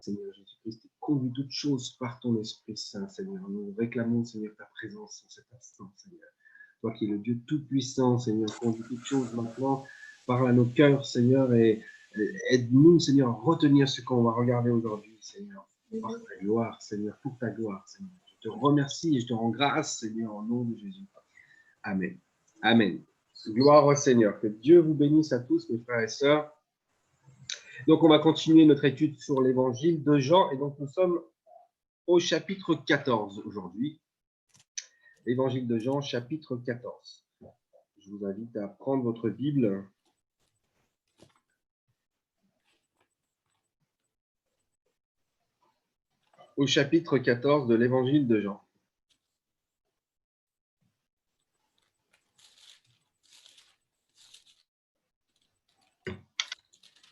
Seigneur Jésus-Christ, et conduis toutes choses par ton Esprit Saint, Seigneur. Nous réclamons, Seigneur, ta présence en cet instant, Seigneur. Toi qui es le Dieu Tout-Puissant, Seigneur, conduis toutes choses maintenant, parle à nos cœurs, Seigneur, et aide-nous, Seigneur, à retenir ce qu'on va regarder aujourd'hui, Seigneur, par ta gloire, Seigneur, pour ta gloire, Seigneur. Je te remercie et je te rends grâce, Seigneur, au nom de Jésus. Amen. Amen. Gloire au Seigneur. Que Dieu vous bénisse à tous, mes frères et sœurs. Donc, on va continuer notre étude sur l'évangile de Jean, et donc nous sommes au chapitre 14 aujourd'hui. L'évangile de Jean, chapitre 14. Je vous invite à prendre votre Bible. Au chapitre 14 de l'évangile de Jean.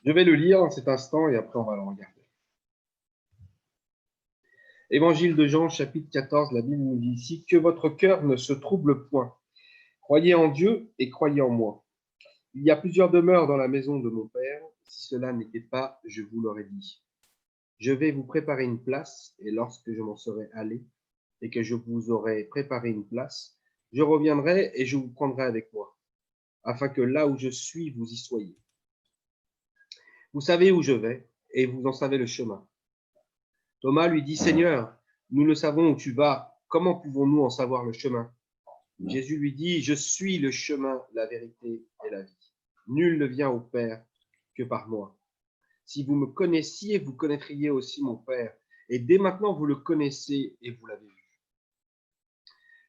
Je vais le lire en cet instant et après on va le regarder. Évangile de Jean, chapitre 14, la Bible nous dit ici « Que votre cœur ne se trouble point. Croyez en Dieu et croyez en moi. Il y a plusieurs demeures dans la maison de mon Père. Si cela n'était pas, je vous l'aurais dit. Je vais vous préparer une place, et lorsque je m'en serai allé, et que je vous aurai préparé une place, je reviendrai et je vous prendrai avec moi, afin que là où je suis, vous y soyez. Vous savez où je vais, et vous en savez le chemin. » Thomas lui dit, « Seigneur, nous ne savons où tu vas, comment pouvons-nous en savoir le chemin ?» Jésus lui dit, « Je suis le chemin, la vérité et la vie. Nul ne vient au Père que par moi. Si vous me connaissiez, vous connaîtriez aussi mon Père, et dès maintenant vous le connaissez et vous l'avez vu. »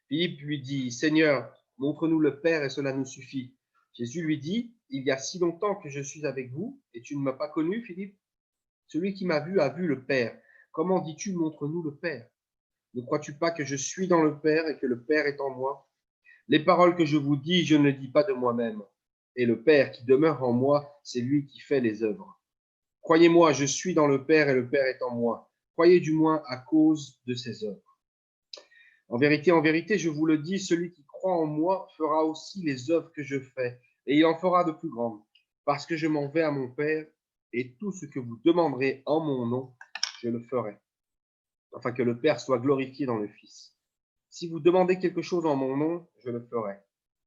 Philippe lui dit, « Seigneur, montre-nous le Père et cela nous suffit. » Jésus lui dit, « Il y a si longtemps que je suis avec vous, et tu ne m'as pas connu, Philippe? Celui qui m'a vu a vu le Père. Comment dis-tu, montre-nous le Père? Ne crois-tu pas que je suis dans le Père et que le Père est en moi? Les paroles que je vous dis, je ne les dis pas de moi-même. Et le Père qui demeure en moi, c'est lui qui fait les œuvres. Croyez-moi, je suis dans le Père et le Père est en moi. Croyez du moins à cause de ses œuvres. En vérité, je vous le dis, celui qui croit en moi fera aussi les œuvres que je fais, et il en fera de plus grandes, parce que je m'en vais à mon Père, et tout ce que vous demanderez en mon nom, je le ferai, afin que le Père soit glorifié dans le Fils. Si vous demandez quelque chose en mon nom, je le ferai.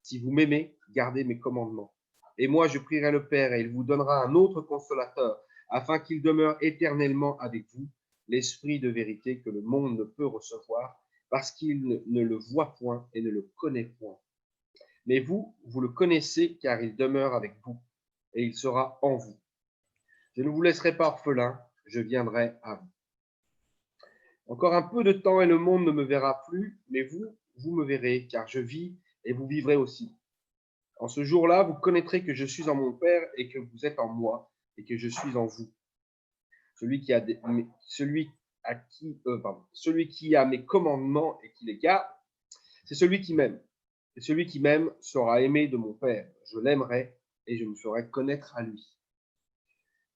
Si vous m'aimez, gardez mes commandements. Et moi, je prierai le Père, et il vous donnera un autre consolateur, afin qu'il demeure éternellement avec vous, l'Esprit de vérité que le monde ne peut recevoir, parce qu'il ne le voit point et ne le connaît point. Mais vous, vous le connaissez, car il demeure avec vous, et il sera en vous. Je ne vous laisserai pas orphelin, je viendrai à vous. Encore un peu de temps et le monde ne me verra plus, mais vous, vous me verrez, car je vis et vous vivrez aussi. En ce jour-là, vous connaîtrez que je suis en mon Père et que vous êtes en moi et que je suis en vous. Celui qui a mes commandements et qui les garde, c'est celui qui m'aime. Et celui qui m'aime sera aimé de mon Père. Je l'aimerai et je me ferai connaître à lui.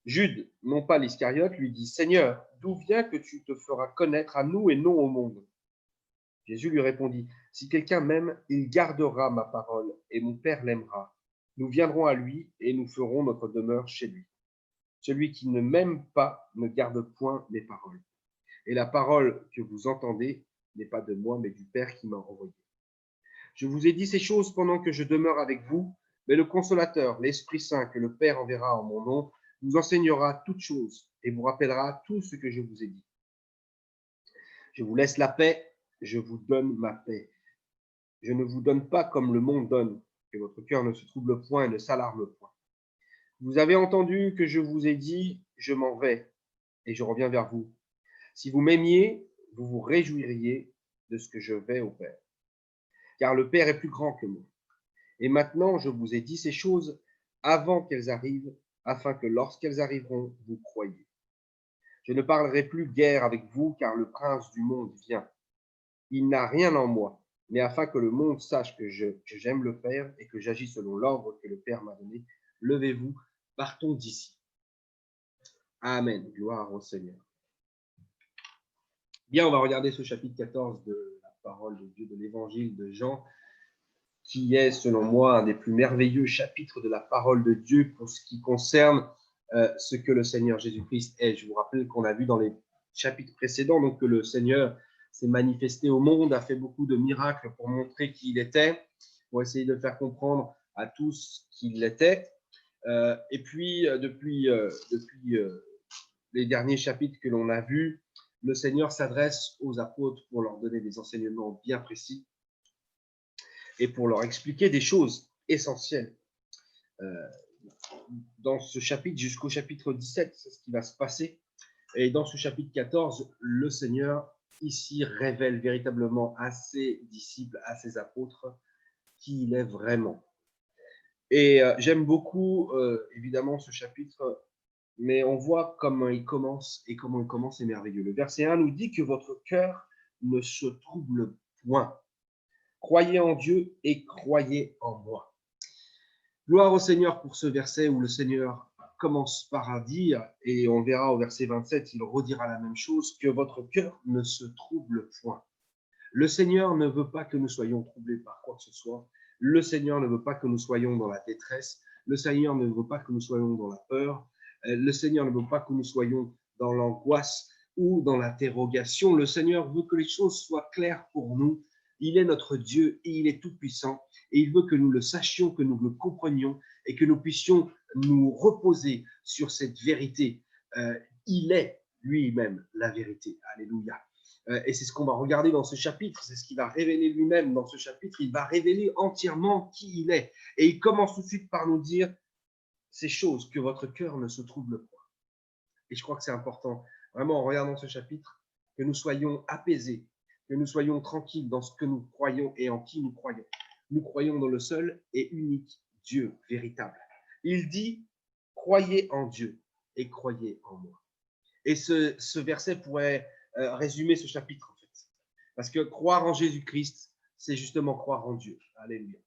Jude, non pas l'Iscariote, lui dit, « Seigneur, d'où vient que tu te feras connaître à nous et non au monde ?» Jésus lui répondit, « Si quelqu'un m'aime, il gardera ma parole, et mon Père l'aimera. Nous viendrons à lui, et nous ferons notre demeure chez lui. Celui qui ne m'aime pas ne garde point mes paroles. Et la parole que vous entendez n'est pas de moi, mais du Père qui m'a envoyé. Je vous ai dit ces choses pendant que je demeure avec vous, mais le Consolateur, l'Esprit Saint, que le Père enverra en mon nom, vous enseignera toutes choses et vous rappellera tout ce que je vous ai dit. Je vous laisse la paix, je vous donne ma paix. Je ne vous donne pas comme le monde donne, que votre cœur ne se trouble point et ne s'alarme point. Vous avez entendu que je vous ai dit, je m'en vais et je reviens vers vous. Si vous m'aimiez, vous vous réjouiriez de ce que je vais au Père. Car le Père est plus grand que moi. Et maintenant, je vous ai dit ces choses avant qu'elles arrivent, afin que lorsqu'elles arriveront, vous croyiez. Je ne parlerai plus guère avec vous, car le prince du monde vient. Il n'a rien en moi, mais afin que le monde sache que j'aime le Père et que j'agis selon l'ordre que le Père m'a donné, levez-vous, partons d'ici. Amen. Gloire au Seigneur. Bien, on va regarder ce chapitre 14 de la parole de Dieu, de l'évangile de Jean. qui est, selon moi, un des plus merveilleux chapitres de la parole de Dieu pour ce qui concerne ce que le Seigneur Jésus-Christ est. Je vous rappelle qu'on a vu dans les chapitres précédents donc, que le Seigneur s'est manifesté au monde, a fait beaucoup de miracles pour montrer qui il était, pour essayer de faire comprendre à tous qui il était. Et puis, depuis les derniers chapitres que l'on a vus, le Seigneur s'adresse aux apôtres pour leur donner des enseignements bien précis et pour leur expliquer des choses essentielles. Dans ce chapitre, jusqu'au chapitre 17, c'est ce qui va se passer. Et dans ce chapitre 14, le Seigneur ici révèle véritablement à ses disciples, à ses apôtres, qui il est vraiment. Et j'aime beaucoup, évidemment, ce chapitre, mais on voit comment il commence, et comment il commence est merveilleux. Le verset 1 nous dit que votre cœur ne se trouble point. Croyez en Dieu et croyez en moi. Gloire au Seigneur pour ce verset où le Seigneur commence par dire, et on verra au verset 27, il redira la même chose, que votre cœur ne se trouble point. Le Seigneur ne veut pas que nous soyons troublés par quoi que ce soit. Le Seigneur ne veut pas que nous soyons dans la détresse. Le Seigneur ne veut pas que nous soyons dans la peur. Le Seigneur ne veut pas que nous soyons dans l'angoisse ou dans l'interrogation. Le Seigneur veut que les choses soient claires pour nous. Il est notre Dieu et il est tout-puissant. Et il veut que nous le sachions, que nous le comprenions et que nous puissions nous reposer sur cette vérité. Il est lui-même la vérité. Alléluia. Et c'est ce qu'on va regarder dans ce chapitre, c'est ce qu'il va révéler lui-même dans ce chapitre. Il va révéler entièrement qui il est. Et il commence tout de suite par nous dire ces choses, que votre cœur ne se trouble point. Et je crois que c'est important, vraiment en regardant ce chapitre, que nous soyons apaisés, que nous soyons tranquilles dans ce que nous croyons et en qui nous croyons. Nous croyons dans le seul et unique Dieu véritable. Il dit, croyez en Dieu et croyez en moi. Et ce verset pourrait résumer ce chapitre, en fait. Parce que croire en Jésus-Christ, c'est justement croire en Dieu. Alléluia.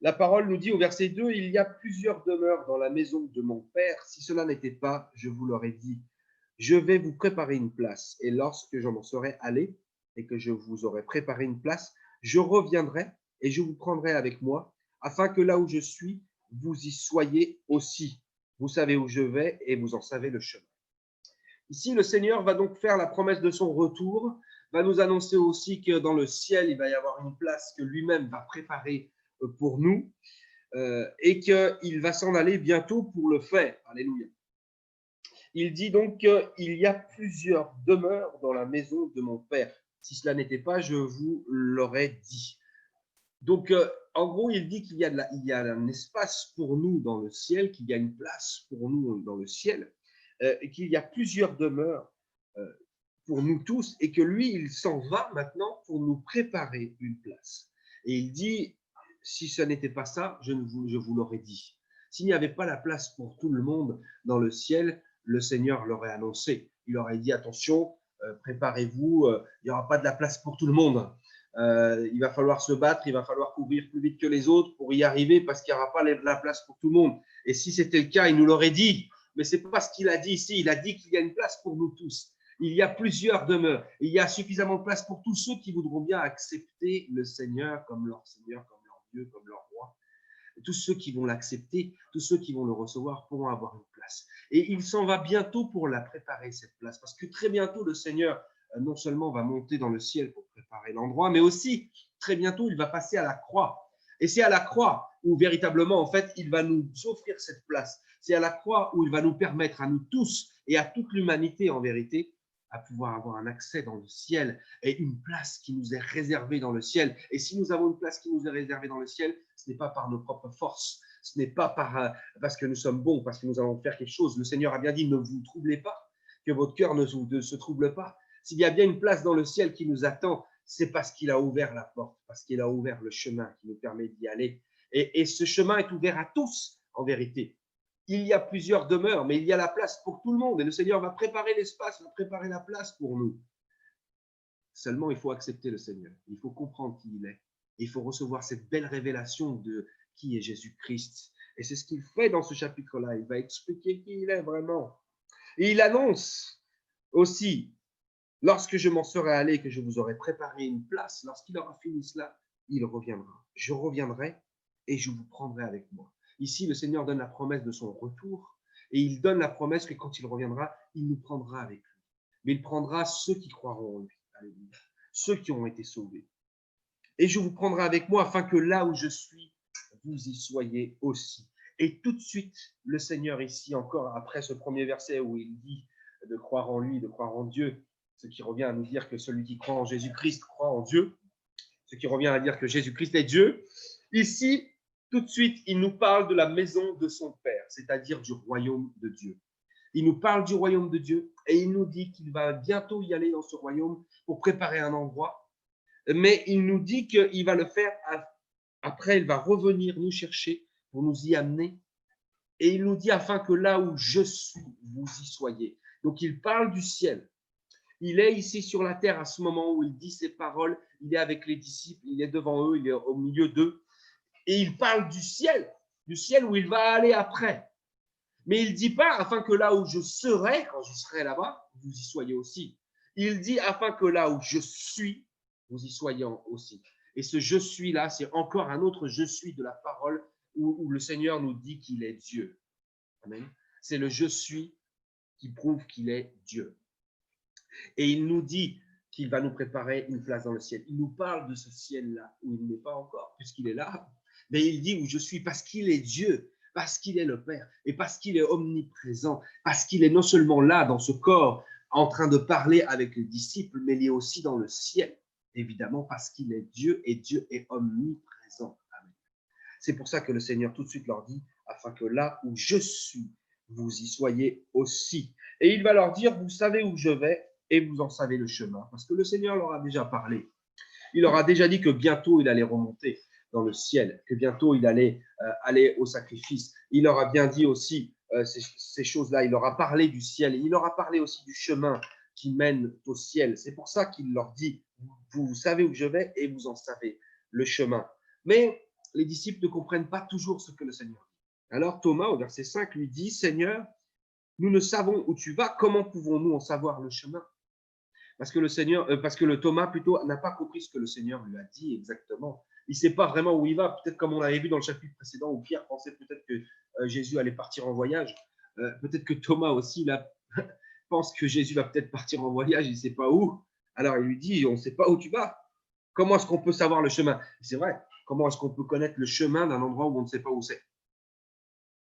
La parole nous dit au verset 2, « Il y a plusieurs demeures dans la maison de mon Père. Si cela n'était pas, je vous l'aurais dit. Je vais vous préparer une place. Et lorsque je m'en serai allé et que je vous aurai préparé une place, je reviendrai et je vous prendrai avec moi, afin que là où je suis, vous y soyez aussi. Vous savez où je vais et vous en savez le chemin. » Ici, le Seigneur va donc faire la promesse de son retour, va nous annoncer aussi que dans le ciel, il va y avoir une place que lui-même va préparer pour nous et qu'il va s'en aller bientôt pour le faire. Alléluia. Il dit donc qu'il y a plusieurs demeures dans la maison de mon Père. Si cela n'était pas, je vous l'aurais dit. Donc, en gros, il dit qu'il y a un espace pour nous dans le ciel, qu'il y a une place pour nous dans le ciel, et qu'il y a plusieurs demeures pour nous tous, et que lui, il s'en va maintenant pour nous préparer une place. Et il dit, si ce n'était pas ça, je vous l'aurais dit. S'il n'y avait pas la place pour tout le monde dans le ciel, le Seigneur l'aurait annoncé. Il aurait dit, attention, préparez-vous, il n'y aura pas de la place pour tout le monde. Il va falloir se battre, il va falloir courir plus vite que les autres pour y arriver parce qu'il n'y aura pas la place pour tout le monde. Et si c'était le cas, il nous l'aurait dit. Mais ce n'est pas ce qu'il a dit ici. Il a dit qu'il y a une place pour nous tous. Il y a plusieurs demeures. Il y a suffisamment de place pour tous ceux qui voudront bien accepter le Seigneur, comme leur Dieu, comme leur roi. Tous ceux qui vont l'accepter, tous ceux qui vont le recevoir pourront avoir une place. Et il s'en va bientôt pour la préparer, cette place. Parce que très bientôt, le Seigneur non seulement va monter dans le ciel pour préparer l'endroit, mais aussi, très bientôt, il va passer à la croix. Et c'est à la croix où, véritablement, en fait, il va nous offrir cette place. C'est à la croix où il va nous permettre à nous tous et à toute l'humanité, en vérité, à pouvoir avoir un accès dans le ciel et une place qui nous est réservée dans le ciel. Et si nous avons une place qui nous est réservée dans le ciel, ce n'est pas par nos propres forces, ce n'est pas parce que nous sommes bons, parce que nous allons faire quelque chose. Le Seigneur a bien dit, ne vous troublez pas, que votre cœur ne se trouble pas. S'il y a bien une place dans le ciel qui nous attend, c'est parce qu'il a ouvert la porte, parce qu'il a ouvert le chemin qui nous permet d'y aller. Et ce chemin est ouvert à tous, en vérité. Il y a plusieurs demeures, mais il y a la place pour tout le monde. Et le Seigneur va préparer l'espace, va préparer la place pour nous. Seulement, il faut accepter le Seigneur. Il faut comprendre qui il est. Il faut recevoir cette belle révélation de qui est Jésus-Christ. Et c'est ce qu'il fait dans ce chapitre-là. Il va expliquer qui il est vraiment. Et il annonce aussi, lorsque je m'en serai allé, que je vous aurai préparé une place, lorsqu'il aura fini cela, il reviendra. je reviendrai et je vous prendrai avec moi. Ici, le Seigneur donne la promesse de son retour et il donne la promesse que quand il reviendra, il nous prendra avec lui. Mais il prendra ceux qui croiront en lui. Alléluia. Ceux qui ont été sauvés. Et je vous prendrai avec moi afin que là où je suis, vous y soyez aussi. Et tout de suite, le Seigneur ici, encore après ce premier verset où il dit de croire en lui, de croire en Dieu, ce qui revient à nous dire que celui qui croit en Jésus-Christ croit en Dieu, ce qui revient à dire que Jésus-Christ est Dieu. Ici, tout de suite, il nous parle de la maison de son Père, c'est-à-dire du royaume de Dieu. Il nous parle du royaume de Dieu et il nous dit qu'il va bientôt y aller dans ce royaume pour préparer un endroit. Mais il nous dit qu'il va le faire après, il va revenir nous chercher pour nous y amener. Et il nous dit afin que là où je suis, vous y soyez. Donc il parle du ciel. Il est ici sur la terre à ce moment où il dit ces paroles. Il est avec les disciples, il est devant eux, il est au milieu d'eux. Et il parle du ciel où il va aller après. Mais il ne dit pas afin que là où je serai, quand je serai là-bas, vous y soyez aussi. Il dit afin que là où je suis, vous y soyez aussi. Et ce je suis là, c'est encore un autre je suis de la parole où le Seigneur nous dit qu'il est Dieu. Amen. C'est le je suis qui prouve qu'il est Dieu. Et il nous dit qu'il va nous préparer une place dans le ciel. Il nous parle de ce ciel-là où il n'est pas encore, puisqu'il est là. Mais il dit où je suis parce qu'il est Dieu, parce qu'il est le Père et parce qu'il est omniprésent, parce qu'il est non seulement là dans ce corps en train de parler avec les disciples, mais il est aussi dans le ciel, évidemment, parce qu'il est Dieu et Dieu est omniprésent. Amen. C'est pour ça que le Seigneur tout de suite leur dit, afin que là où je suis, vous y soyez aussi. Et il va leur dire, vous savez où je vais et vous en savez le chemin, parce que le Seigneur leur a déjà parlé. Il leur a déjà dit que bientôt il allait remonter dans le ciel, que bientôt il allait aller au sacrifice. Il leur a bien dit aussi ces choses-là. Il leur a parlé du ciel et il leur a parlé aussi du chemin qui mène au ciel. C'est pour ça qu'il leur dit, vous savez où je vais et vous en savez le chemin. Mais les disciples ne comprennent pas toujours ce que le Seigneur dit. Alors Thomas, au verset 5, lui dit, Seigneur, nous ne savons où tu vas, comment pouvons-nous en savoir le chemin? Parce que le Thomas plutôt n'a pas compris ce que le Seigneur lui a dit exactement. Il ne sait pas vraiment où il va. Peut-être comme on l'avait vu dans le chapitre précédent où Pierre pensait peut-être que Jésus allait partir en voyage. Peut-être que Thomas aussi là, pense que Jésus va peut-être partir en voyage, il ne sait pas où. Alors il lui dit, on ne sait pas où tu vas. Comment est-ce qu'on peut savoir le chemin? C'est vrai, comment est-ce qu'on peut connaître le chemin d'un endroit où on ne sait pas où c'est?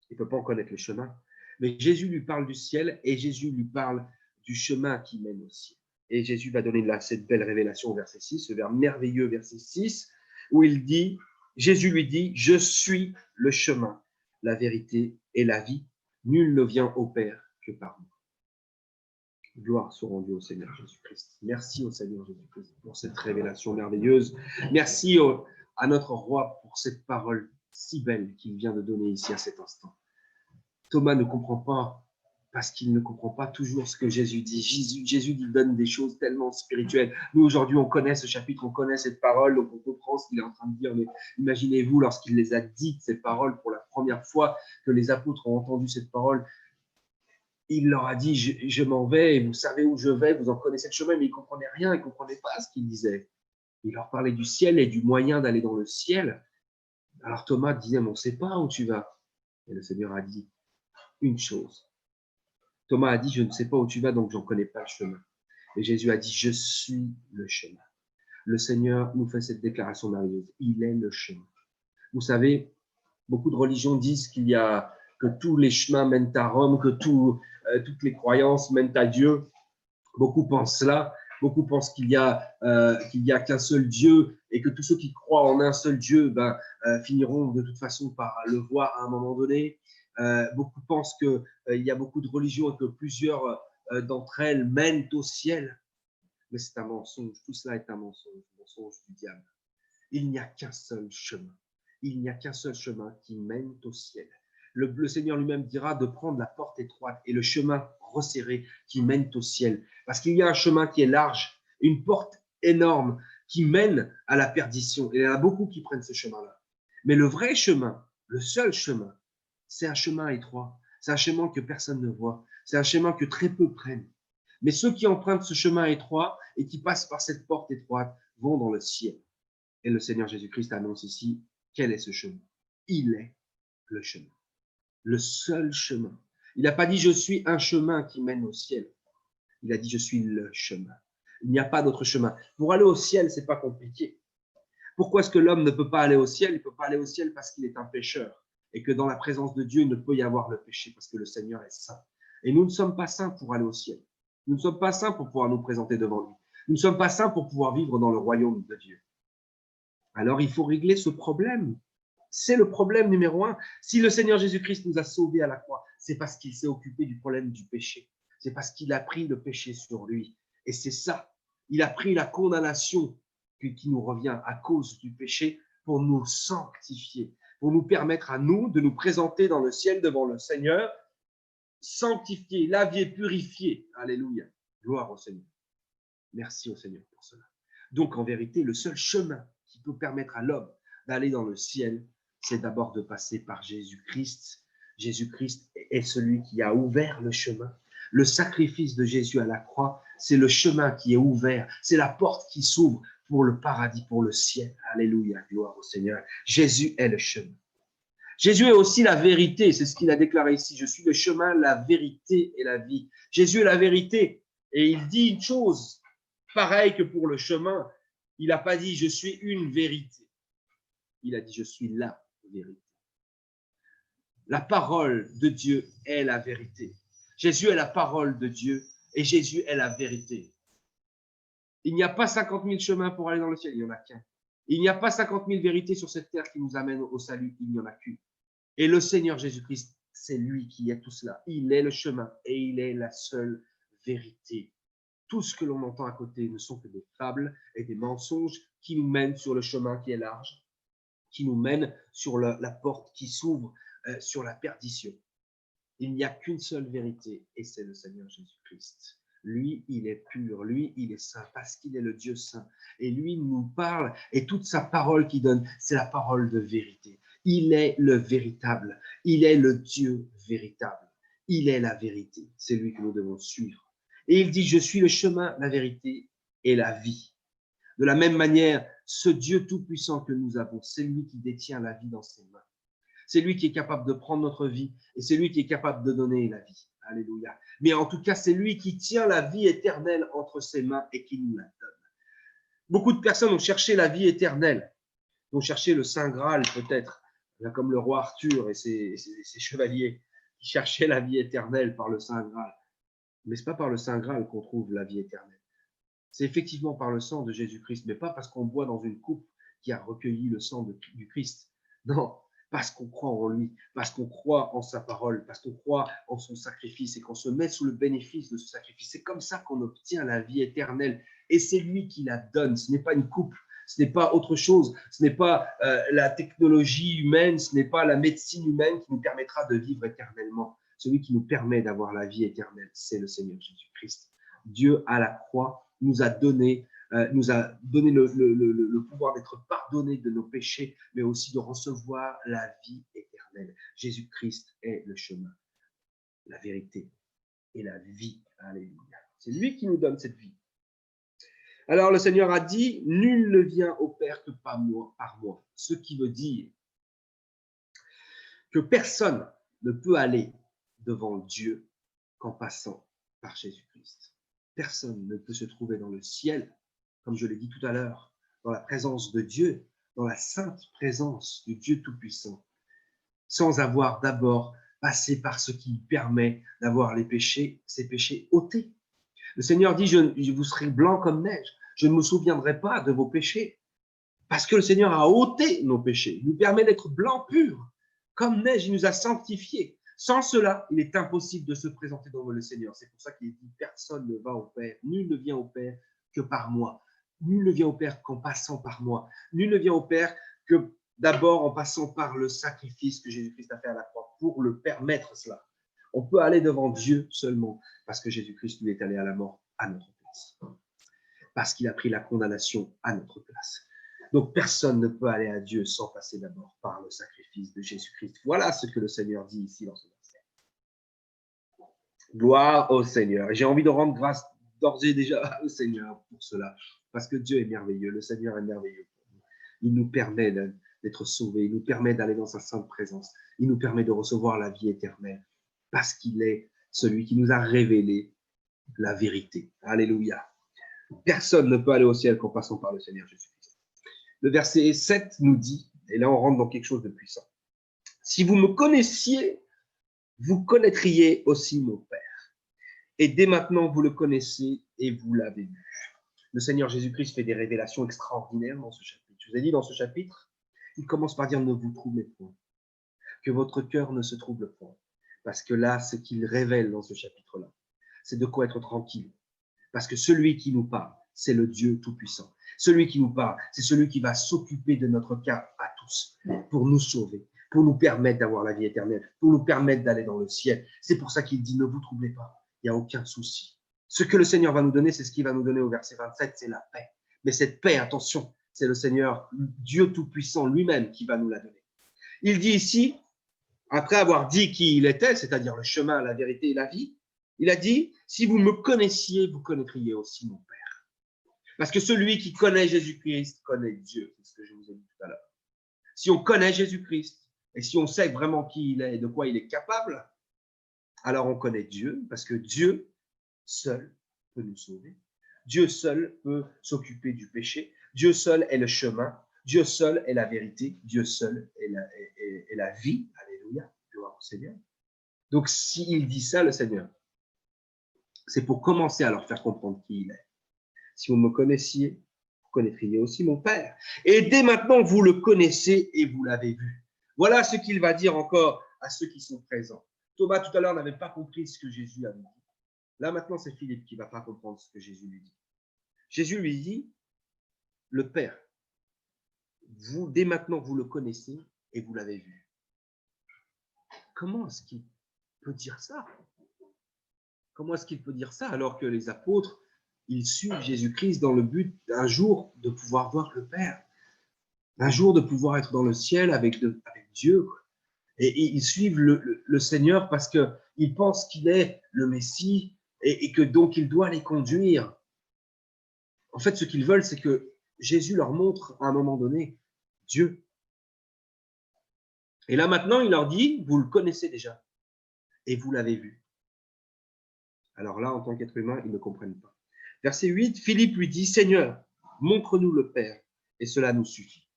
Il ne peut pas en connaître le chemin. Mais Jésus lui parle du ciel et Jésus lui parle du chemin qui mène au ciel. Et Jésus va donner là cette belle révélation au verset 6, ce vers merveilleux verset 6, où il dit, Jésus lui dit, je suis le chemin, la vérité et la vie. Nul ne vient au Père que par moi. Gloire soit rendue au Seigneur Jésus-Christ. Merci au Seigneur Jésus-Christ pour cette révélation merveilleuse. Merci à notre roi pour cette parole si belle qu'il vient de donner ici à cet instant. Thomas ne comprend pas parce qu'il ne comprend pas toujours ce que Jésus dit. Jésus donne des choses tellement spirituelles. Nous, aujourd'hui, on connaît ce chapitre, on connaît cette parole, donc on comprend ce qu'il est en train de dire. Mais imaginez-vous, lorsqu'il les a dites, ces paroles, pour la première fois que les apôtres ont entendu cette parole, il leur a dit, je m'en vais, et vous savez où je vais, vous en connaissez le chemin, mais ils ne comprenaient rien, ils ne comprenaient pas ce qu'il disait. Il leur parlait du ciel et du moyen d'aller dans le ciel. Alors Thomas disait, mais on ne sait pas où tu vas. Et le Seigneur a dit une chose. Thomas a dit, je ne sais pas où tu vas, donc je n'en connais pas le chemin. Et Jésus a dit, je suis le chemin. Le Seigneur nous fait cette déclaration merveilleuse. Il est le chemin. Vous savez, beaucoup de religions disent que tous les chemins mènent à Rome, que toutes les croyances mènent à Dieu. Beaucoup pensent cela. Beaucoup pensent qu'il y a qu'un seul Dieu et que tous ceux qui croient en un seul Dieu finiront de toute façon par le voir à un moment donné. Beaucoup pensent qu'il y a beaucoup de religions et que plusieurs d'entre elles mènent au ciel. Mais c'est un mensonge. Tout cela est un mensonge du diable. Il n'y a qu'un seul chemin. Il n'y a qu'un seul chemin qui mène au ciel. Le Seigneur lui-même dira de prendre la porte étroite et le chemin resserré qui mène au ciel. Parce qu'il y a un chemin qui est large, une porte énorme qui mène à la perdition. Et il y en a beaucoup qui prennent ce chemin-là. Mais le vrai chemin, le seul chemin, c'est un chemin étroit. C'est un chemin que personne ne voit. C'est un chemin que très peu prennent. Mais ceux qui empruntent ce chemin étroit et qui passent par cette porte étroite vont dans le ciel. Et le Seigneur Jésus-Christ annonce ici, quel est ce chemin? Il est le chemin, le seul chemin. Il n'a pas dit, je suis un chemin qui mène au ciel. Il a dit, je suis le chemin. Il n'y a pas d'autre chemin. Pour aller au ciel, ce n'est pas compliqué. Pourquoi est-ce que l'homme ne peut pas aller au ciel? Il ne peut pas aller au ciel parce qu'il est un pécheur et que dans la présence de Dieu, il ne peut y avoir le péché parce que le Seigneur est saint. Et nous ne sommes pas saints pour aller au ciel. Nous ne sommes pas saints pour pouvoir nous présenter devant lui. Nous ne sommes pas saints pour pouvoir vivre dans le royaume de Dieu. Alors, il faut régler ce problème. C'est le problème numéro 1. Si le Seigneur Jésus-Christ nous a sauvés à la croix, c'est parce qu'il s'est occupé du problème du péché. C'est parce qu'il a pris le péché sur lui. Et c'est ça. Il a pris la condamnation qui nous revient à cause du péché pour nous sanctifier, pour nous permettre à nous de nous présenter dans le ciel devant le Seigneur, sanctifié, lavé, purifié. Alléluia. Gloire au Seigneur. Merci au Seigneur pour cela. Donc, en vérité, le seul chemin qui peut permettre à l'homme d'aller dans le ciel, c'est d'abord de passer par Jésus-Christ. Jésus-Christ est celui qui a ouvert le chemin. Le sacrifice de Jésus à la croix, c'est le chemin qui est ouvert, c'est la porte qui s'ouvre pour le paradis, pour le ciel. Alléluia, gloire au Seigneur. Jésus est le chemin. Jésus est aussi la vérité, c'est ce qu'il a déclaré ici. Je suis le chemin, la vérité et la vie. Jésus est la vérité. Et il dit une chose pareille que pour le chemin. Il n'a pas dit je suis une vérité. Il a dit je suis la vérité. La parole de Dieu est la vérité. Jésus est la parole de Dieu et Jésus est la vérité. Il n'y a pas 50 000 chemins pour aller dans le ciel, il n'y en a qu'un. Il n'y a pas 50 000 vérités sur cette terre qui nous amènent au salut, il n'y en a qu'une. Et le Seigneur Jésus-Christ, c'est lui qui est tout cela. Il est le chemin et il est la seule vérité. Tout ce que l'on entend à côté ne sont que des fables et des mensonges qui nous mènent sur le chemin qui est large, qui nous mènent sur la porte qui s'ouvre sur la perdition. Il n'y a qu'une seule vérité et c'est le Seigneur Jésus-Christ. Lui, il est pur, lui, il est saint parce qu'il est le Dieu saint. Et lui nous parle et toute sa parole qu'il donne, c'est la parole de vérité. Il est le véritable, il est le Dieu véritable. Il est la vérité, c'est lui que nous devons suivre. Et il dit, je suis le chemin, la vérité et la vie. De la même manière, ce Dieu tout-puissant que nous avons, c'est lui qui détient la vie dans ses mains. C'est lui qui est capable de prendre notre vie et c'est lui qui est capable de donner la vie. Alléluia. Mais en tout cas, c'est lui qui tient la vie éternelle entre ses mains et qui nous la donne. Beaucoup de personnes ont cherché la vie éternelle, ont cherché le Saint Graal peut-être, comme le roi Arthur et ses chevaliers qui cherchaient la vie éternelle par le Saint Graal. Mais ce n'est pas par le Saint Graal qu'on trouve la vie éternelle. C'est effectivement par le sang de Jésus-Christ, mais pas parce qu'on boit dans une coupe qui a recueilli le sang du Christ. Non, parce qu'on croit en lui, parce qu'on croit en sa parole, parce qu'on croit en son sacrifice et qu'on se met sous le bénéfice de ce sacrifice. C'est comme ça qu'on obtient la vie éternelle. Et c'est lui qui la donne. Ce n'est pas une coupe, ce n'est pas autre chose, ce n'est pas la technologie humaine, ce n'est pas la médecine humaine qui nous permettra de vivre éternellement. Celui qui nous permet d'avoir la vie éternelle, c'est le Seigneur Jésus-Christ. Dieu, à la croix, nous a donné le pouvoir d'être pardonné de nos péchés, mais aussi de recevoir la vie éternelle. Jésus-Christ est le chemin, la vérité et la vie. Alléluia. C'est lui qui nous donne cette vie. Alors le Seigneur a dit, nul ne vient au Père que par moi. Ce qui veut dire que personne ne peut aller devant Dieu qu'en passant par Jésus-Christ. Personne ne peut se trouver dans le ciel, comme je l'ai dit tout à l'heure, dans la présence de Dieu, dans la sainte présence du Dieu Tout-Puissant, sans avoir d'abord passé par ce qui permet d'avoir ces péchés ôtés. Le Seigneur dit, je vous serai blanc comme neige, je ne me souviendrai pas de vos péchés, parce que le Seigneur a ôté nos péchés, il nous permet d'être blanc pur, comme neige, il nous a sanctifiés. Sans cela, il est impossible de se présenter devant le Seigneur. C'est pour ça qu'il dit, personne ne va au Père, nul ne vient au Père que par moi. Nul ne vient au Père qu'en passant par moi. Nul ne vient au Père que d'abord en passant par le sacrifice que Jésus-Christ a fait à la croix pour le permettre cela. On peut aller devant Dieu seulement parce que Jésus-Christ lui est allé à la mort à notre place. Parce qu'il a pris la condamnation à notre place. Donc, personne ne peut aller à Dieu sans passer d'abord par le sacrifice de Jésus-Christ. Voilà ce que le Seigneur dit ici dans ce verset. Gloire au Seigneur. Et j'ai envie de rendre grâce d'ores et déjà au Seigneur pour cela, parce que Dieu est merveilleux, le Seigneur est merveilleux. Il nous permet d'être sauvés, il nous permet d'aller dans sa sainte présence, il nous permet de recevoir la vie éternelle, parce qu'il est celui qui nous a révélé la vérité. Alléluia. Personne ne peut aller au ciel qu'en passant par le Seigneur Jésus-Christ. Le verset 7 nous dit, et là on rentre dans quelque chose de puissant, « Si vous me connaissiez, vous connaîtriez aussi mon Père. Et dès maintenant, vous le connaissez et vous l'avez vu. » Le Seigneur Jésus-Christ fait des révélations extraordinaires dans ce chapitre. Je vous ai dit, dans ce chapitre, il commence par dire « Ne vous troublez point, que votre cœur ne se trouble point. » Parce que là, ce qu'il révèle dans ce chapitre-là, c'est de quoi être tranquille. Parce que celui qui nous parle, c'est le Dieu Tout-Puissant. Celui qui nous parle, c'est celui qui va s'occuper de notre cas à tous, pour nous sauver, pour nous permettre d'avoir la vie éternelle, pour nous permettre d'aller dans le ciel. C'est pour ça qu'il dit « Ne vous troublez pas, il n'y a aucun souci. » Ce que le Seigneur va nous donner, c'est ce qu'il va nous donner au verset 27, c'est la paix. Mais cette paix, attention, c'est le Seigneur, Dieu Tout-Puissant lui-même qui va nous la donner. Il dit ici, après avoir dit qui il était, c'est-à-dire le chemin, la vérité et la vie, il a dit, si vous me connaissiez, vous connaîtriez aussi mon Père. Parce que celui qui connaît Jésus-Christ connaît Dieu, c'est ce que je vous ai dit tout à l'heure. Si on connaît Jésus-Christ, et si on sait vraiment qui il est et de quoi il est capable, alors on connaît Dieu, parce que Dieu seul peut nous sauver. Dieu seul peut s'occuper du péché. Dieu seul est le chemin. Dieu seul est la vérité. Dieu seul est la vie. Alléluia. Gloire au Seigneur. Donc, s'il dit ça, le Seigneur, c'est pour commencer à leur faire comprendre qui il est. Si vous me connaissiez, vous connaîtriez aussi mon Père. Et dès maintenant, vous le connaissez et vous l'avez vu. Voilà ce qu'il va dire encore à ceux qui sont présents. Thomas, tout à l'heure, n'avait pas compris ce que Jésus avait dit. Là, maintenant, c'est Philippe qui ne va pas comprendre ce que Jésus lui dit. Jésus lui dit, le Père, vous, dès maintenant, vous le connaissez et vous l'avez vu. Comment est-ce qu'il peut dire ça? Comment est-ce qu'il peut dire ça alors que les apôtres, ils suivent Jésus-Christ dans le but d'un jour de pouvoir voir le Père, un jour de pouvoir être dans le ciel avec Dieu. Et ils suivent le Seigneur parce qu'ils pensent qu'il est le Messie et que donc il doit les conduire. En fait, ce qu'ils veulent, c'est que Jésus leur montre à un moment donné Dieu. Et là maintenant, il leur dit, vous le connaissez déjà et vous l'avez vu. Alors là, en tant qu'être humain, ils ne comprennent pas. Verset 8, Philippe lui dit, Seigneur, montre-nous le Père et cela nous suffit.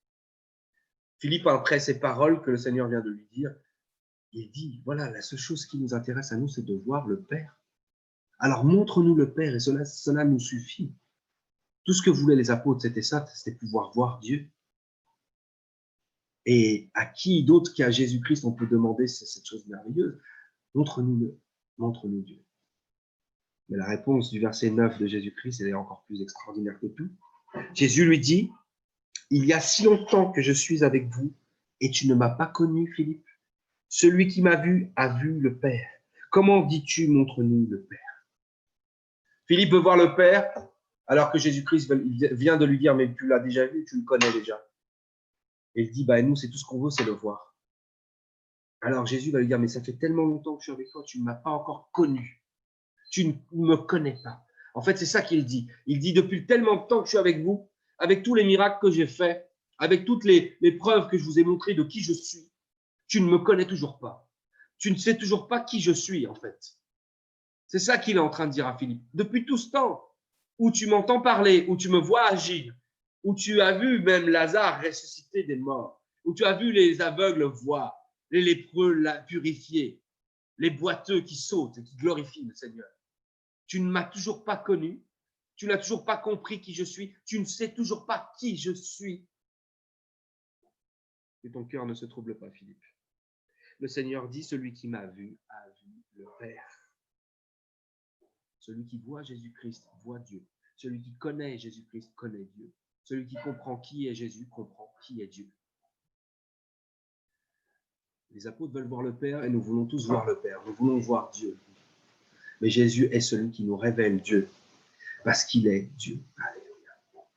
Philippe, après ces paroles que le Seigneur vient de lui dire, il dit, voilà, la seule chose qui nous intéresse à nous, c'est de voir le Père. Alors montre-nous le Père et cela nous suffit. Tout ce que voulaient les apôtres, c'était ça, c'était pouvoir voir Dieu. Et à qui d'autre qu'à Jésus-Christ on peut demander cette chose merveilleuse? Montre-nous Dieu. Mais la réponse du verset 9 de Jésus-Christ, elle est encore plus extraordinaire que tout. Jésus lui dit, il y a si longtemps que je suis avec vous et tu ne m'as pas connu, Philippe. Celui qui m'a vu a vu le Père. Comment dis-tu, montre-nous le Père? Philippe veut voir le Père, alors que Jésus-Christ vient de lui dire, mais tu l'as déjà vu, tu le connais déjà. Et il dit, nous, c'est tout ce qu'on veut, c'est le voir. Alors Jésus va lui dire, mais ça fait tellement longtemps que je suis avec toi, tu ne m'as pas encore connu. Tu ne me connais pas. En fait, c'est ça qu'il dit. Il dit, depuis tellement de temps que je suis avec vous, avec tous les miracles que j'ai faits, avec toutes les preuves que je vous ai montrées de qui je suis, tu ne me connais toujours pas. Tu ne sais toujours pas qui je suis, en fait. C'est ça qu'il est en train de dire à Philippe. Depuis tout ce temps où tu m'entends parler, où tu me vois agir, où tu as vu même Lazare ressusciter des morts, où tu as vu les aveugles voir, les lépreux purifier, les boiteux qui sautent et qui glorifient le Seigneur. Tu ne m'as toujours pas connu, tu n'as toujours pas compris qui je suis, tu ne sais toujours pas qui je suis. Que ton cœur ne se trouble pas, Philippe. Le Seigneur dit, celui qui m'a vu a vu le Père. Celui qui voit Jésus-Christ voit Dieu. Celui qui connaît Jésus-Christ connaît Dieu. Celui qui comprend qui est Jésus comprend qui est Dieu. Les apôtres veulent voir le Père et nous voulons tous voir le Père. Nous voulons voir Dieu. Mais Jésus est celui qui nous révèle Dieu parce qu'il est Dieu. Alléluia.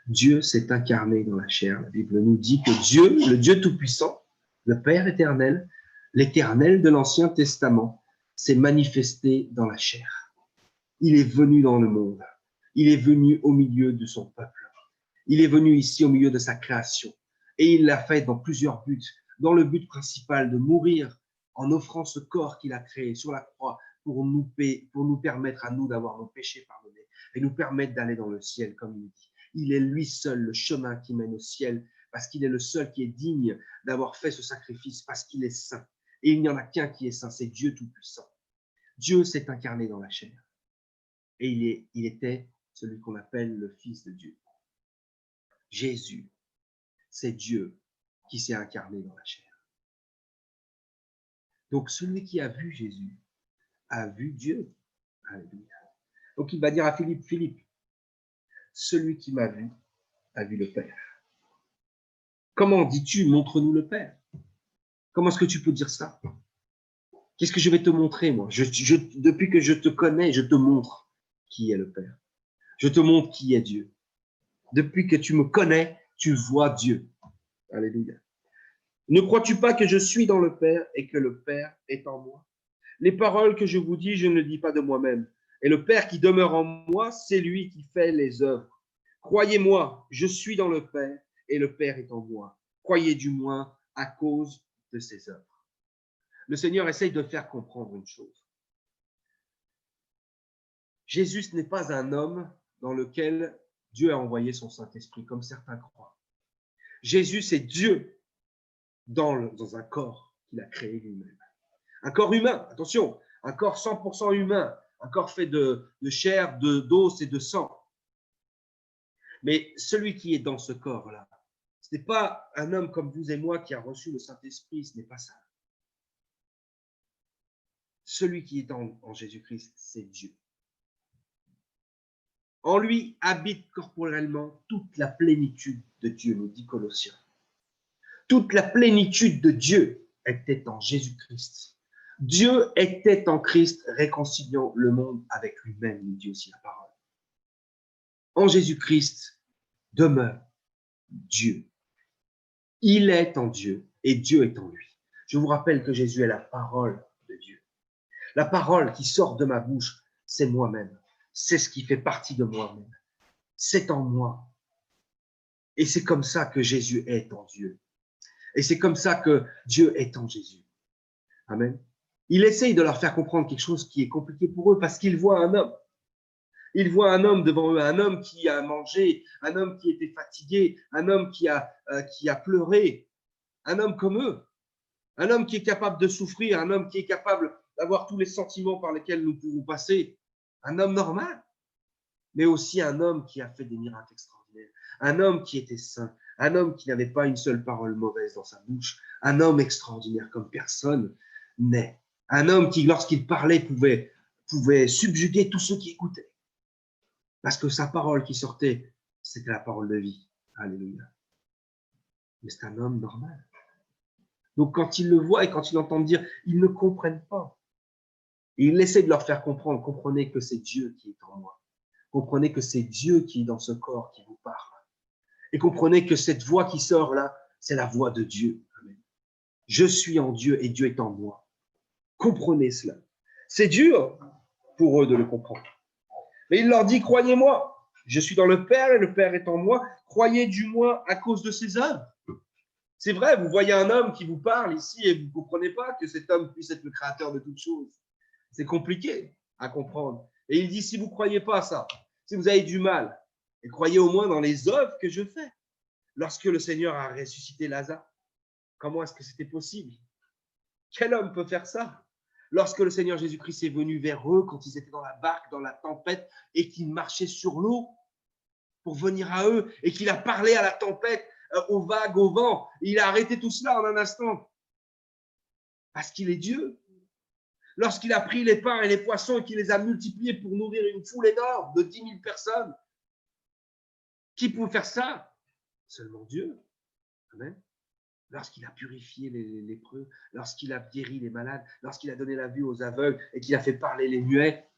Dieu s'est incarné dans la chair. La Bible nous dit que Dieu, le Dieu Tout-Puissant, le Père éternel, l'Éternel de l'Ancien Testament, s'est manifesté dans la chair. Il est venu dans le monde. Il est venu au milieu de son peuple. Il est venu ici au milieu de sa création et il l'a fait dans plusieurs buts, dans le but principal de mourir en offrant ce corps qu'il a créé sur la croix pour nous permettre à nous d'avoir nos péchés pardonnés et nous permettre d'aller dans le ciel, comme il dit. Il est lui seul le chemin qui mène au ciel parce qu'il est le seul qui est digne d'avoir fait ce sacrifice parce qu'il est saint. Et il n'y en a qu'un qui est saint, c'est Dieu Tout-Puissant. Dieu s'est incarné dans la chair et il était celui qu'on appelle le Fils de Dieu. Jésus, c'est Dieu qui s'est incarné dans la chair. Donc, celui qui a vu Jésus a vu Dieu. Alléluia. Donc, il va dire à Philippe, Philippe, celui qui m'a vu a vu le Père. Comment dis-tu, montre-nous le Père? Comment est-ce que tu peux dire ça? Qu'est-ce que je vais te montrer, moi? Depuis que je te connais, je te montre qui est le Père. Je te montre qui est Dieu. Depuis que tu me connais, tu vois Dieu. Alléluia. Ne crois-tu pas que je suis dans le Père et que le Père est en moi? Les paroles que je vous dis, je ne les dis pas de moi-même. Et le Père qui demeure en moi, c'est lui qui fait les œuvres. Croyez-moi, je suis dans le Père et le Père est en moi. Croyez du moins à cause de ses œuvres. Le Seigneur essaye de faire comprendre une chose. Jésus n'est pas un homme dans lequel Dieu a envoyé son Saint-Esprit, comme certains croient. Jésus, c'est Dieu dans un corps qu'il a créé lui-même. Un corps humain, attention, un corps 100% humain, un corps fait de chair, d'os et de sang. Mais celui qui est dans ce corps-là, ce n'est pas un homme comme vous et moi qui a reçu le Saint-Esprit, ce n'est pas ça. Celui qui est en Jésus-Christ, c'est Dieu. En lui habite corporellement toute la plénitude de Dieu, nous dit Colossiens. Toute la plénitude de Dieu était en Jésus-Christ. Dieu était en Christ, réconciliant le monde avec lui-même, nous dit aussi la parole. En Jésus-Christ demeure Dieu. Il est en Dieu et Dieu est en lui. Je vous rappelle que Jésus est la parole de Dieu. La parole qui sort de ma bouche, c'est moi-même. C'est ce qui fait partie de moi-même. C'est en moi. Et c'est comme ça que Jésus est en Dieu. Et c'est comme ça que Dieu est en Jésus. Amen. Il essaye de leur faire comprendre quelque chose qui est compliqué pour eux parce qu'ils voient un homme. Ils voient un homme devant eux, un homme qui a mangé, un homme qui était fatigué, un homme qui a pleuré, un homme comme eux, un homme qui est capable de souffrir, un homme qui est capable d'avoir tous les sentiments par lesquels nous pouvons passer, un homme normal, mais aussi un homme qui a fait des miracles extraordinaires, un homme qui était saint, un homme qui n'avait pas une seule parole mauvaise dans sa bouche, un homme extraordinaire comme personne n'est, un homme qui, lorsqu'il parlait, pouvait subjuguer tous ceux qui écoutaient. Parce que sa parole qui sortait, c'était la parole de vie. Alléluia. Mais c'est un homme normal. Donc quand ils le voient et quand ils l'entendent dire, ils ne comprennent pas. Et il essaie de leur faire comprendre, comprenez que c'est Dieu qui est en moi. Comprenez que c'est Dieu qui est dans ce corps qui vous parle. Et comprenez que cette voix qui sort là, c'est la voix de Dieu. Amen. Je suis en Dieu et Dieu est en moi. Comprenez cela. C'est dur pour eux de le comprendre. Mais il leur dit, croyez-moi, je suis dans le Père et le Père est en moi. Croyez du moins à cause de ses œuvres. C'est vrai, vous voyez un homme qui vous parle ici et vous ne comprenez pas que cet homme puisse être le créateur de toutes choses. C'est compliqué à comprendre. Et il dit, si vous ne croyez pas à ça, si vous avez du mal, et croyez au moins dans les œuvres que je fais. Lorsque le Seigneur a ressuscité Lazare, comment est-ce que c'était possible? Quel homme peut faire ça? Lorsque le Seigneur Jésus-Christ est venu vers eux, quand ils étaient dans la barque, dans la tempête, et qu'il marchait sur l'eau pour venir à eux, et qu'il a parlé à la tempête, aux vagues, au vent, et il a arrêté tout cela en un instant. Parce qu'il est Dieu. Lorsqu'il a pris les pains et les poissons et qu'il les a multipliés pour nourrir une foule énorme de 10 000 personnes, qui pouvait faire ça? Seulement Dieu. Amen. Lorsqu'il a purifié les lépreux, lorsqu'il a guéri les malades, lorsqu'il a donné la vue aux aveugles et qu'il a fait parler les muets,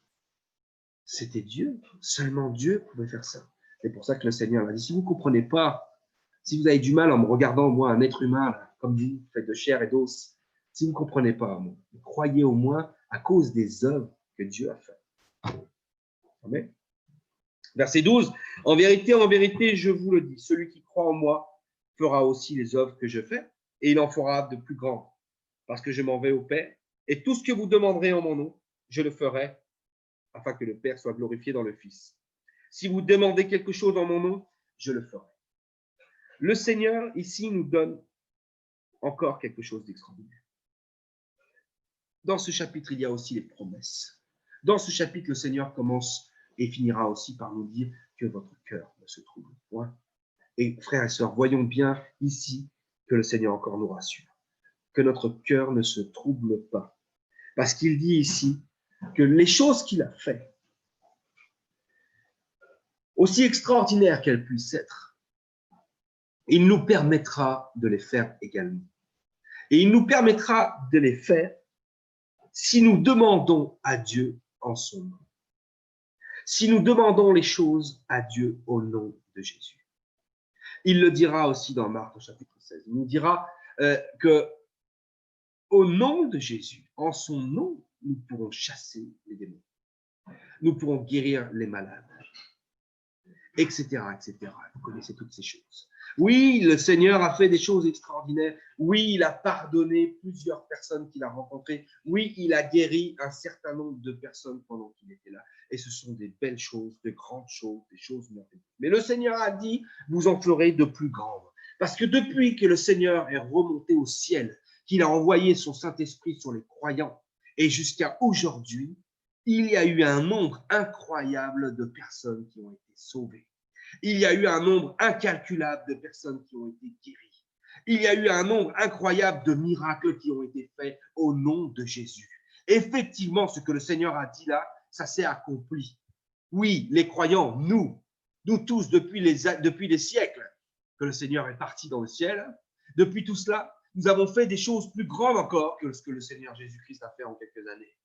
c'était Dieu. Seulement Dieu pouvait faire ça. C'est pour ça que le Seigneur a dit, si vous ne comprenez pas, si vous avez du mal en me regardant, moi, un être humain, là, comme vous, fait de chair et d'os, si vous ne comprenez pas, moi, croyez au moins à cause des œuvres que Dieu a faites. Amen. Verset 12, en vérité, je vous le dis, celui qui croit en moi fera aussi les œuvres que je fais, et il en fera de plus grandes, parce que je m'en vais au Père, et tout ce que vous demanderez en mon nom, je le ferai, afin que le Père soit glorifié dans le Fils. Si vous demandez quelque chose en mon nom, je le ferai. Le Seigneur, ici, nous donne encore quelque chose d'extraordinaire. Dans ce chapitre, il y a aussi les promesses. Dans ce chapitre, le Seigneur commence et finira aussi par nous dire que votre cœur ne se trouble point. Et frères et sœurs, voyons bien ici que le Seigneur encore nous rassure, que notre cœur ne se trouble pas. Parce qu'il dit ici que les choses qu'il a faites, aussi extraordinaires qu'elles puissent être, il nous permettra de les faire également. Et il nous permettra de les faire si nous demandons à Dieu en son nom. Si nous demandons les choses à Dieu au nom de Jésus. Il le dira aussi dans Marc au chapitre 16. Il nous dira que au nom de Jésus, en son nom, nous pourrons chasser les démons. Nous pourrons guérir les malades, etc., etc. Vous connaissez toutes ces choses. Oui, le Seigneur a fait des choses extraordinaires. Oui, il a pardonné plusieurs personnes qu'il a rencontrées. Oui, il a guéri un certain nombre de personnes pendant qu'il était là. Et ce sont des belles choses, de grandes choses, des choses merveilleuses. Mais le Seigneur a dit, vous en ferez de plus grandes. Parce que depuis que le Seigneur est remonté au ciel, qu'il a envoyé son Saint-Esprit sur les croyants, et jusqu'à aujourd'hui, il y a eu un nombre incroyable de personnes qui ont été sauvées. Il y a eu un nombre incalculable de personnes qui ont été guéries. Il y a eu un nombre incroyable de miracles qui ont été faits au nom de Jésus. Effectivement, ce que le Seigneur a dit là, ça s'est accompli. Oui, les croyants, nous tous, depuis les siècles que le Seigneur est parti dans le ciel, depuis tout cela, nous avons fait des choses plus grandes encore que ce que le Seigneur Jésus-Christ a fait en quelques années.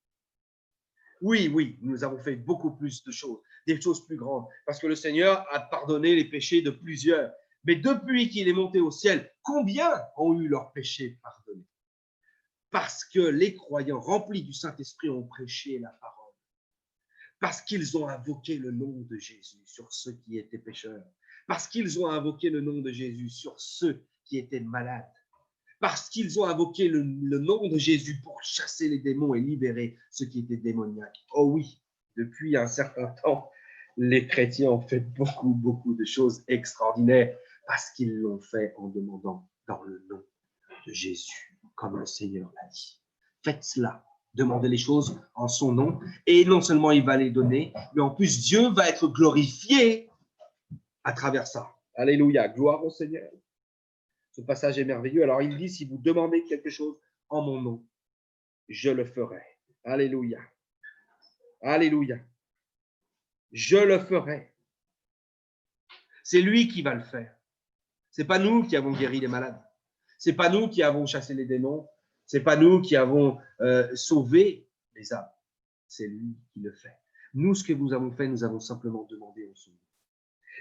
Oui, nous avons fait beaucoup plus de choses, des choses plus grandes, parce que le Seigneur a pardonné les péchés de plusieurs. Mais depuis qu'il est monté au ciel, combien ont eu leurs péchés pardonnés? Parce que les croyants remplis du Saint-Esprit ont prêché la parole. Parce qu'ils ont invoqué le nom de Jésus sur ceux qui étaient pécheurs. Parce qu'ils ont invoqué le nom de Jésus sur ceux qui étaient malades. Parce qu'ils ont invoqué le nom de Jésus pour chasser les démons et libérer ceux qui étaient démoniaques. Oh oui, depuis un certain temps, les chrétiens ont fait beaucoup de choses extraordinaires parce qu'ils l'ont fait en demandant dans le nom de Jésus, comme le Seigneur l'a dit. Faites cela, demandez les choses en son nom, et non seulement il va les donner, mais en plus Dieu va être glorifié à travers ça. Alléluia, gloire au Seigneur. Ce passage est merveilleux. Alors, il dit, si vous demandez quelque chose en mon nom, je le ferai. Alléluia. Alléluia. Je le ferai. C'est lui qui va le faire. C'est pas nous qui avons guéri les malades. C'est pas nous qui avons chassé les démons. C'est pas nous qui avons sauvé les âmes. C'est lui qui le fait. Nous, ce que nous avons fait, nous avons simplement demandé en son nom.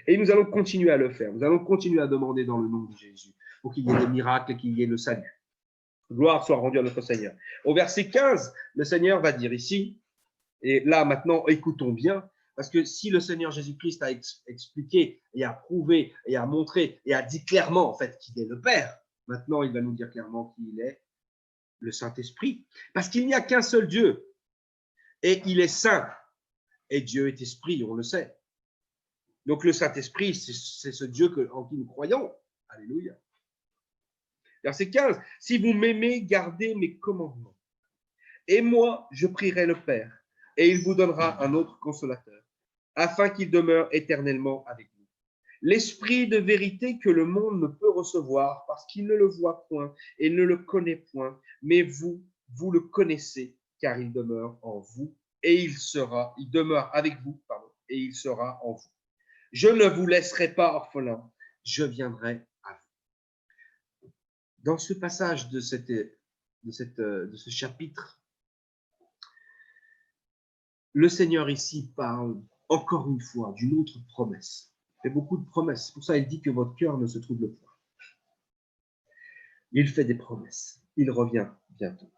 Et nous allons continuer à le faire. Nous allons continuer à demander dans le nom de Jésus pour qu'il y ait des miracles, qu'il y ait le salut. Gloire soit rendue à notre Seigneur. Au verset 15, le Seigneur va dire ici, et là maintenant, écoutons bien, parce que si le Seigneur Jésus-Christ a expliqué et a prouvé et a montré et a dit clairement en fait qu'il est le Père, maintenant il va nous dire clairement qu'il est le Saint-Esprit. Parce qu'il n'y a qu'un seul Dieu et il est saint. Et Dieu est esprit, on le sait. Donc le Saint-Esprit, c'est ce Dieu en qui nous croyons. Alléluia. Verset 15, si vous m'aimez, gardez mes commandements. Et moi, je prierai le Père, et il vous donnera un autre consolateur, afin qu'il demeure éternellement avec vous. L'esprit de vérité que le monde ne peut recevoir, parce qu'il ne le voit point et ne le connaît point, mais vous le connaissez, car il demeure en vous, et il demeure avec vous, et il sera en vous. Je ne vous laisserai pas orphelins, je viendrai à vous. Dans ce passage de ce chapitre, le Seigneur ici parle encore une fois d'une autre promesse. Il fait beaucoup de promesses. Pour ça, il dit que votre cœur ne se trouble point. Il fait des promesses. Il revient bientôt.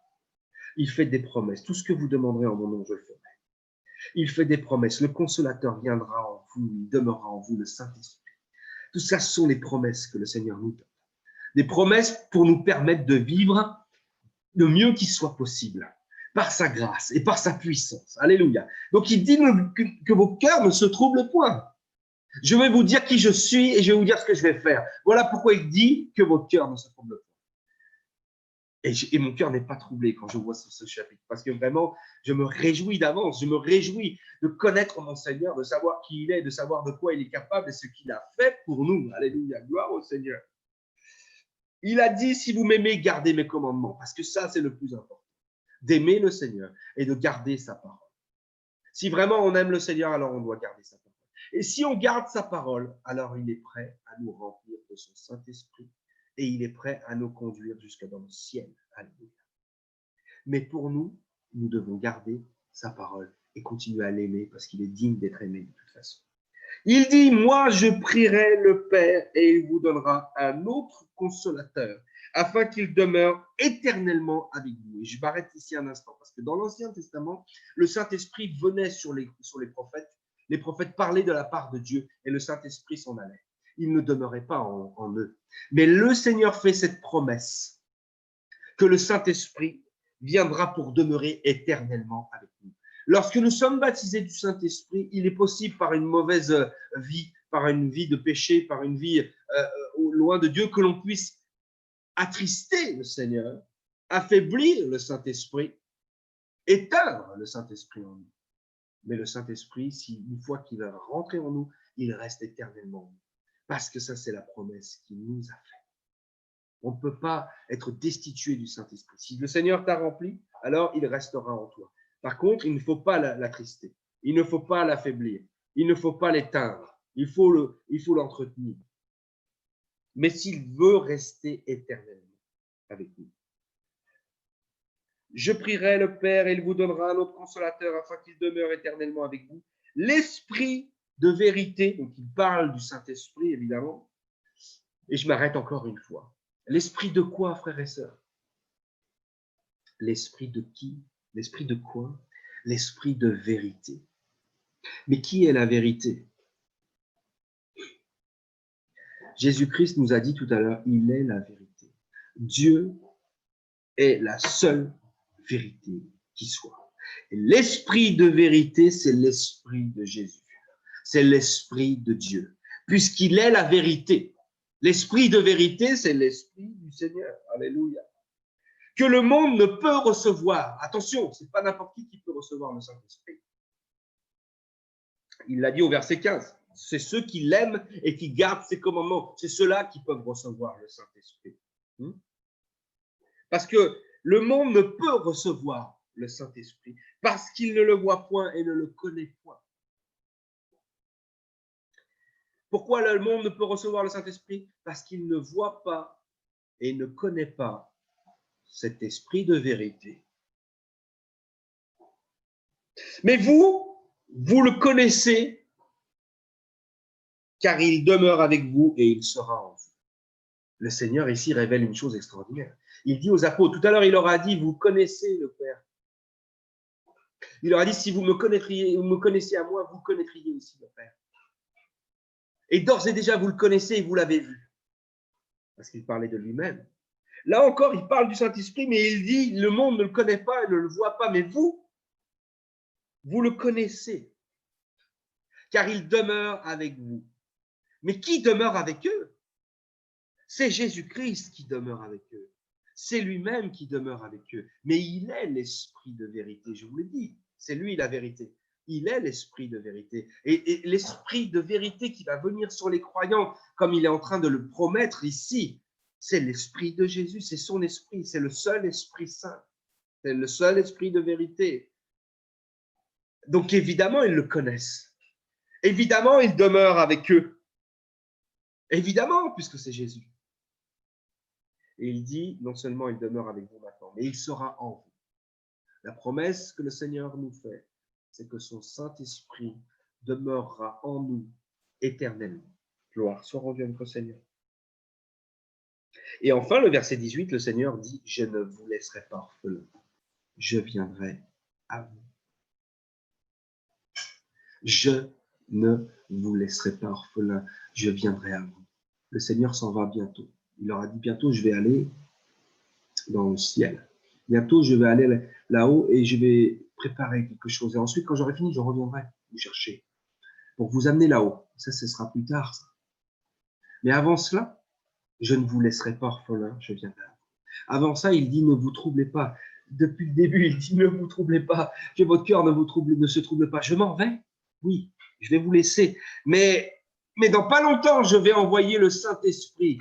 Il fait des promesses. Tout ce que vous demanderez en mon nom, je le ferai. Il fait des promesses. Le consolateur viendra en vous, il demeurera en vous, le Saint-Esprit. Tout ça, ce sont les promesses que le Seigneur nous donne. Des promesses pour nous permettre de vivre le mieux qu'il soit possible, par sa grâce et par sa puissance. Alléluia. Donc, il dit que vos cœurs ne se troublent point. Je vais vous dire qui je suis et je vais vous dire ce que je vais faire. Voilà pourquoi il dit que vos cœurs ne se troublent point. Et mon cœur n'est pas troublé quand je vois ce chapitre, parce que vraiment, je me réjouis d'avance, je me réjouis de connaître mon Seigneur, de savoir qui il est, de savoir de quoi il est capable et ce qu'il a fait pour nous. Alléluia, gloire au Seigneur. Il a dit, si vous m'aimez, gardez mes commandements, parce que ça, c'est le plus important, d'aimer le Seigneur et de garder sa parole. Si vraiment on aime le Seigneur, alors on doit garder sa parole. Et si on garde sa parole, alors il est prêt à nous remplir de son Saint-Esprit et il est prêt à nous conduire jusqu'à dans le ciel. Alléluia. Mais pour nous, nous devons garder sa parole et continuer à l'aimer parce qu'il est digne d'être aimé de toute façon. Il dit, moi je prierai le Père et il vous donnera un autre consolateur afin qu'il demeure éternellement avec vous. Et je m'arrête ici un instant parce que dans l'Ancien Testament, le Saint-Esprit venait sur les prophètes. Les prophètes parlaient de la part de Dieu et le Saint-Esprit s'en allait. Il ne demeurait pas en eux. Mais le Seigneur fait cette promesse que le Saint-Esprit viendra pour demeurer éternellement avec nous. Lorsque nous sommes baptisés du Saint-Esprit, il est possible par une mauvaise vie, par une vie de péché, par une vie loin de Dieu, que l'on puisse attrister le Seigneur, affaiblir le Saint-Esprit, éteindre le Saint-Esprit en nous. Mais le Saint-Esprit, une fois qu'il va rentrer en nous, il reste éternellement en nous. Parce que ça, c'est la promesse qu'il nous a faite. On ne peut pas être destitué du Saint-Esprit. Si le Seigneur t'a rempli, alors il restera en toi. Par contre, il ne faut pas l'attrister. Il ne faut pas l'affaiblir. Il ne faut pas l'éteindre. Il faut l'entretenir. Mais s'il veut rester éternellement avec nous. Je prierai le Père et il vous donnera un autre consolateur afin qu'il demeure éternellement avec vous. L'Esprit de vérité, donc il parle du Saint-Esprit évidemment. Et je m'arrête encore une fois. L'Esprit de quoi, frères et sœurs? L'Esprit de qui? L'Esprit de quoi? L'Esprit de vérité. Mais qui est la vérité? Jésus-Christ nous a dit tout à l'heure, il est la vérité. Dieu est la seule vérité qui soit. Et l'Esprit de vérité, c'est l'Esprit de Jésus. C'est l'Esprit de Dieu, puisqu'il est la vérité. L'Esprit de vérité, c'est l'Esprit du Seigneur. Alléluia. Que le monde ne peut recevoir. Attention, ce n'est pas n'importe qui peut recevoir le Saint-Esprit. Il l'a dit au verset 15. C'est ceux qui l'aiment et qui gardent ses commandements. C'est ceux-là qui peuvent recevoir le Saint-Esprit. Parce que le monde ne peut recevoir le Saint-Esprit parce qu'il ne le voit point et ne le connaît point. Pourquoi le monde ne peut recevoir le Saint-Esprit? Parce qu'il ne voit pas et ne connaît pas cet esprit de vérité. Mais vous le connaissez car il demeure avec vous et il sera en vous. Le Seigneur ici révèle une chose extraordinaire. Il dit aux apôtres, tout à l'heure il leur a dit, vous connaissez le Père. Il leur a dit, si vous me connaissiez à moi, vous connaîtriez aussi le Père. Et d'ores et déjà, vous le connaissez et vous l'avez vu. Parce qu'il parlait de lui-même. Là encore, il parle du Saint-Esprit, mais il dit, le monde ne le connaît pas, il ne le voit pas, mais vous le connaissez. Car il demeure avec vous. Mais qui demeure avec eux? C'est Jésus-Christ qui demeure avec eux. C'est lui-même qui demeure avec eux. Mais il est l'esprit de vérité, je vous l'ai dit. C'est lui la vérité. Il est l'esprit de vérité. Et l'esprit de vérité qui va venir sur les croyants, comme il est en train de le promettre ici, c'est l'esprit de Jésus, c'est son esprit, c'est le seul Esprit Saint. C'est le seul esprit de vérité. Donc évidemment, ils le connaissent. Évidemment, il demeure avec eux. Évidemment, puisque c'est Jésus. Et il dit, non seulement il demeure avec vous maintenant, mais il sera en vous. La promesse que le Seigneur nous fait, c'est que son Saint-Esprit demeurera en nous éternellement. Gloire soit rendue à notre Seigneur. Et enfin, le verset 18, le Seigneur dit, je ne vous laisserai pas orphelins, je viendrai à vous. Je ne vous laisserai pas orphelin, je viendrai à vous. Le Seigneur s'en va bientôt. Il leur a dit bientôt, je vais aller dans le ciel. Bientôt, je vais aller là-haut et je vais préparer quelque chose. Et ensuite, quand j'aurai fini, je reviendrai vous chercher pour vous amener là-haut. Ça, ce sera plus tard. Ça. Mais avant cela, je ne vous laisserai pas orphelin, je viendrai à vous. Avant ça, il dit, ne vous troublez pas. Depuis le début, il dit, ne vous troublez pas, que votre cœur ne se trouble pas. Je m'en vais, oui, je vais vous laisser. Mais dans pas longtemps, je vais envoyer le Saint-Esprit,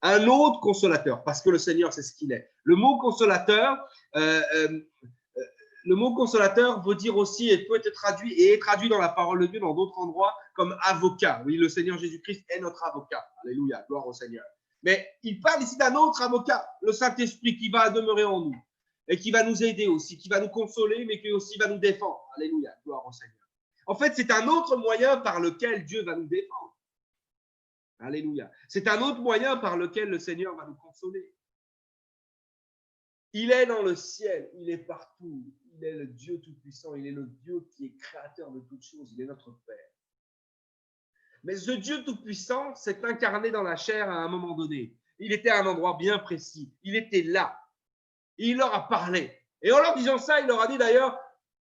un autre consolateur, parce que le Seigneur, c'est ce qu'il est. Le mot consolateur veut dire aussi, et peut être traduit, et est traduit dans la parole de Dieu dans d'autres endroits, comme avocat. Oui, le Seigneur Jésus-Christ est notre avocat. Alléluia, gloire au Seigneur. Mais il parle ici d'un autre avocat, le Saint-Esprit, qui va demeurer en nous, et qui va nous aider aussi, qui va nous consoler, mais qui aussi va nous défendre. Alléluia, gloire au Seigneur. En fait, c'est un autre moyen par lequel Dieu va nous défendre. Alléluia. C'est un autre moyen par lequel le Seigneur va nous consoler. Il est dans le ciel, il est partout. Il est le Dieu Tout-Puissant, il est le Dieu qui est créateur de toutes choses, il est notre Père. Mais ce Dieu Tout-Puissant s'est incarné dans la chair à un moment donné. Il était à un endroit bien précis, il était là. Il leur a parlé. Et en leur disant ça, il leur a dit d'ailleurs,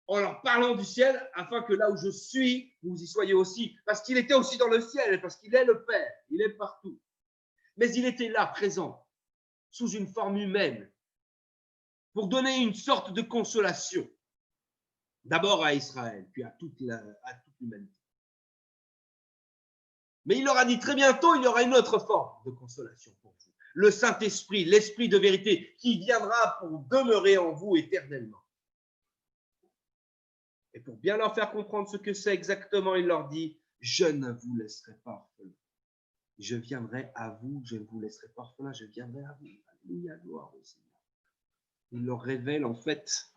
en leur parlant du ciel, afin que là où je suis, vous y soyez aussi. Parce qu'il était aussi dans le ciel, parce qu'il est le Père, il est partout. Mais il était là, présent, sous une forme humaine, pour donner une sorte de consolation. D'abord à Israël, puis à toute l'humanité. Mais il leur a dit très bientôt, il y aura une autre forme de consolation pour vous. Le Saint-Esprit, l'Esprit de vérité, qui viendra pour demeurer en vous éternellement. Et pour bien leur faire comprendre ce que c'est exactement, il leur dit, je ne vous laisserai pas orphelin. Je viendrai à vous, je ne vous laisserai pas orphelin, je viendrai à vous. Alléluia, gloire au Seigneur. Il leur révèle en fait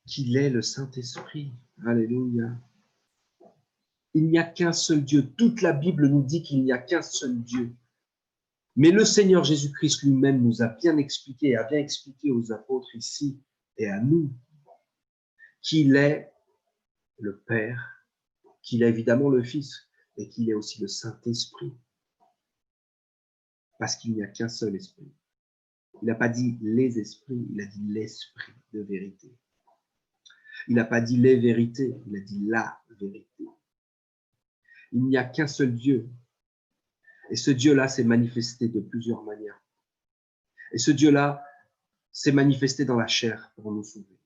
qu'il est le Saint-Esprit. Alléluia. Il n'y a qu'un seul Dieu. Toute la Bible nous dit qu'il n'y a qu'un seul Dieu. Mais le Seigneur Jésus-Christ lui-même nous a bien expliqué aux apôtres ici et à nous qu'il est le Père, qu'il est évidemment le Fils et qu'il est aussi le Saint-Esprit. Parce qu'il n'y a qu'un seul esprit. Il n'a pas dit les esprits, il a dit l'esprit de vérité. Il n'a pas dit les vérités, il a dit la vérité. Il n'y a qu'un seul Dieu. Et ce Dieu-là s'est manifesté de plusieurs manières. Et ce Dieu-là s'est manifesté dans la chair pour nous sauver.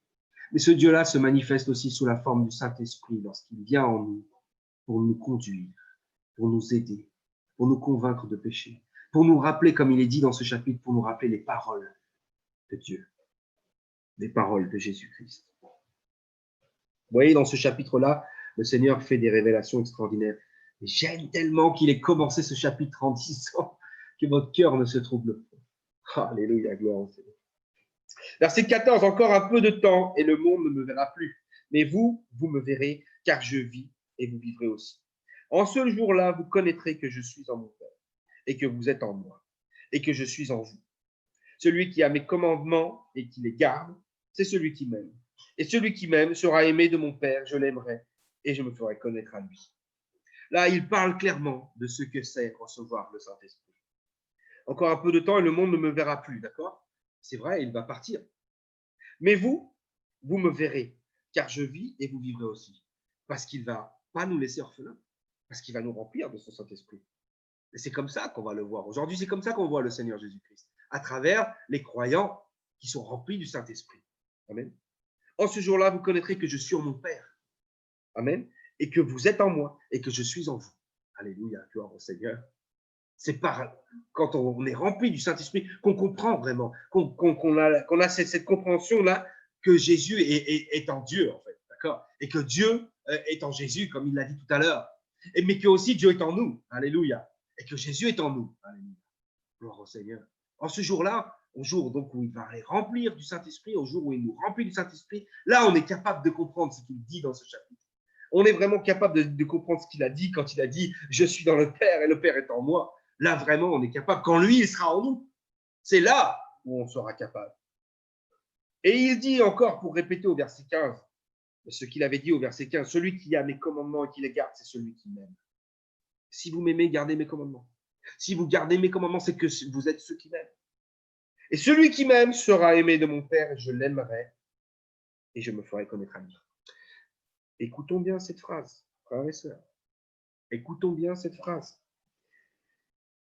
Mais ce Dieu-là se manifeste aussi sous la forme du Saint-Esprit lorsqu'il vient en nous pour nous conduire, pour nous aider, pour nous convaincre de péché, pour nous rappeler, comme il est dit dans ce chapitre, pour nous rappeler les paroles de Dieu, les paroles de Jésus-Christ. Vous voyez, dans ce chapitre-là, le Seigneur fait des révélations extraordinaires. Et j'aime tellement qu'il ait commencé ce chapitre en disant que votre cœur ne se trouble pas. Alléluia, gloire au Seigneur. Verset 14, encore un peu de temps et le monde ne me verra plus. Mais vous, vous me verrez, car je vis et vous vivrez aussi. En ce jour-là, vous connaîtrez que je suis en mon Père et que vous êtes en moi et que je suis en vous. Celui qui a mes commandements et qui les garde, c'est celui qui m'aime. Et celui qui m'aime sera aimé de mon Père, je l'aimerai et je me ferai connaître à lui. Là, il parle clairement de ce que c'est recevoir le Saint-Esprit. Encore un peu de temps et le monde ne me verra plus, d'accord? C'est vrai, il va partir. Mais vous, vous me verrez, car je vis et vous vivrez aussi. Parce qu'il ne va pas nous laisser orphelins, parce qu'il va nous remplir de son Saint-Esprit. Et c'est comme ça qu'on va le voir. Aujourd'hui, c'est comme ça qu'on voit le Seigneur Jésus-Christ, à travers les croyants qui sont remplis du Saint-Esprit. Amen. En ce jour-là, vous connaîtrez que je suis en mon Père. Amen. Et que vous êtes en moi et que je suis en vous. Alléluia, gloire au Seigneur. C'est quand on est rempli du Saint-Esprit qu'on comprend vraiment, qu'on a cette compréhension-là que Jésus est en Dieu, en fait, d'accord? Et que Dieu est en Jésus, comme il l'a dit tout à l'heure. Mais que aussi Dieu est en nous, alléluia. Et que Jésus est en nous, alléluia. Gloire au Seigneur. En ce jour-là, au jour donc où il va les remplir du Saint-Esprit, au jour où il nous remplit du Saint-Esprit, là, on est capable de comprendre ce qu'il dit dans ce chapitre. On est vraiment capable de comprendre ce qu'il a dit quand il a dit « Je suis dans le Père et le Père est en moi ». Là, vraiment, on est capable. Quand lui, il sera en nous, c'est là où on sera capable. Et il dit encore, pour répéter au verset 15, ce qu'il avait dit au verset 15, celui qui a mes commandements et qui les garde, c'est celui qui m'aime. Si vous m'aimez, gardez mes commandements. Si vous gardez mes commandements, c'est que vous êtes ceux qui m'aiment. Et celui qui m'aime sera aimé de mon Père, et je l'aimerai, et je me ferai connaître à lui. Écoutons bien cette phrase, frères et sœurs. Écoutons bien cette phrase.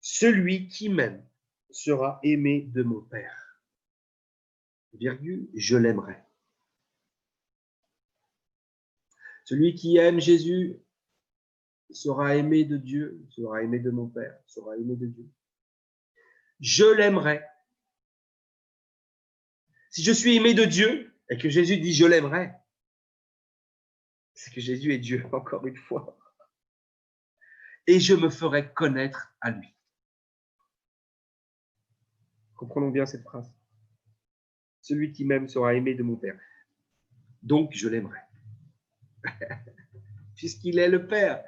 Celui qui m'aime sera aimé de mon Père. Virgule, je l'aimerai. Celui qui aime Jésus sera aimé de Dieu, sera aimé de mon Père, sera aimé de Dieu. Je l'aimerai. Si je suis aimé de Dieu et que Jésus dit je l'aimerai, c'est que Jésus est Dieu, encore une fois. Et je me ferai connaître à lui. Comprenons bien cette phrase. Celui qui m'aime sera aimé de mon Père. Donc, je l'aimerai. Puisqu'il est le Père.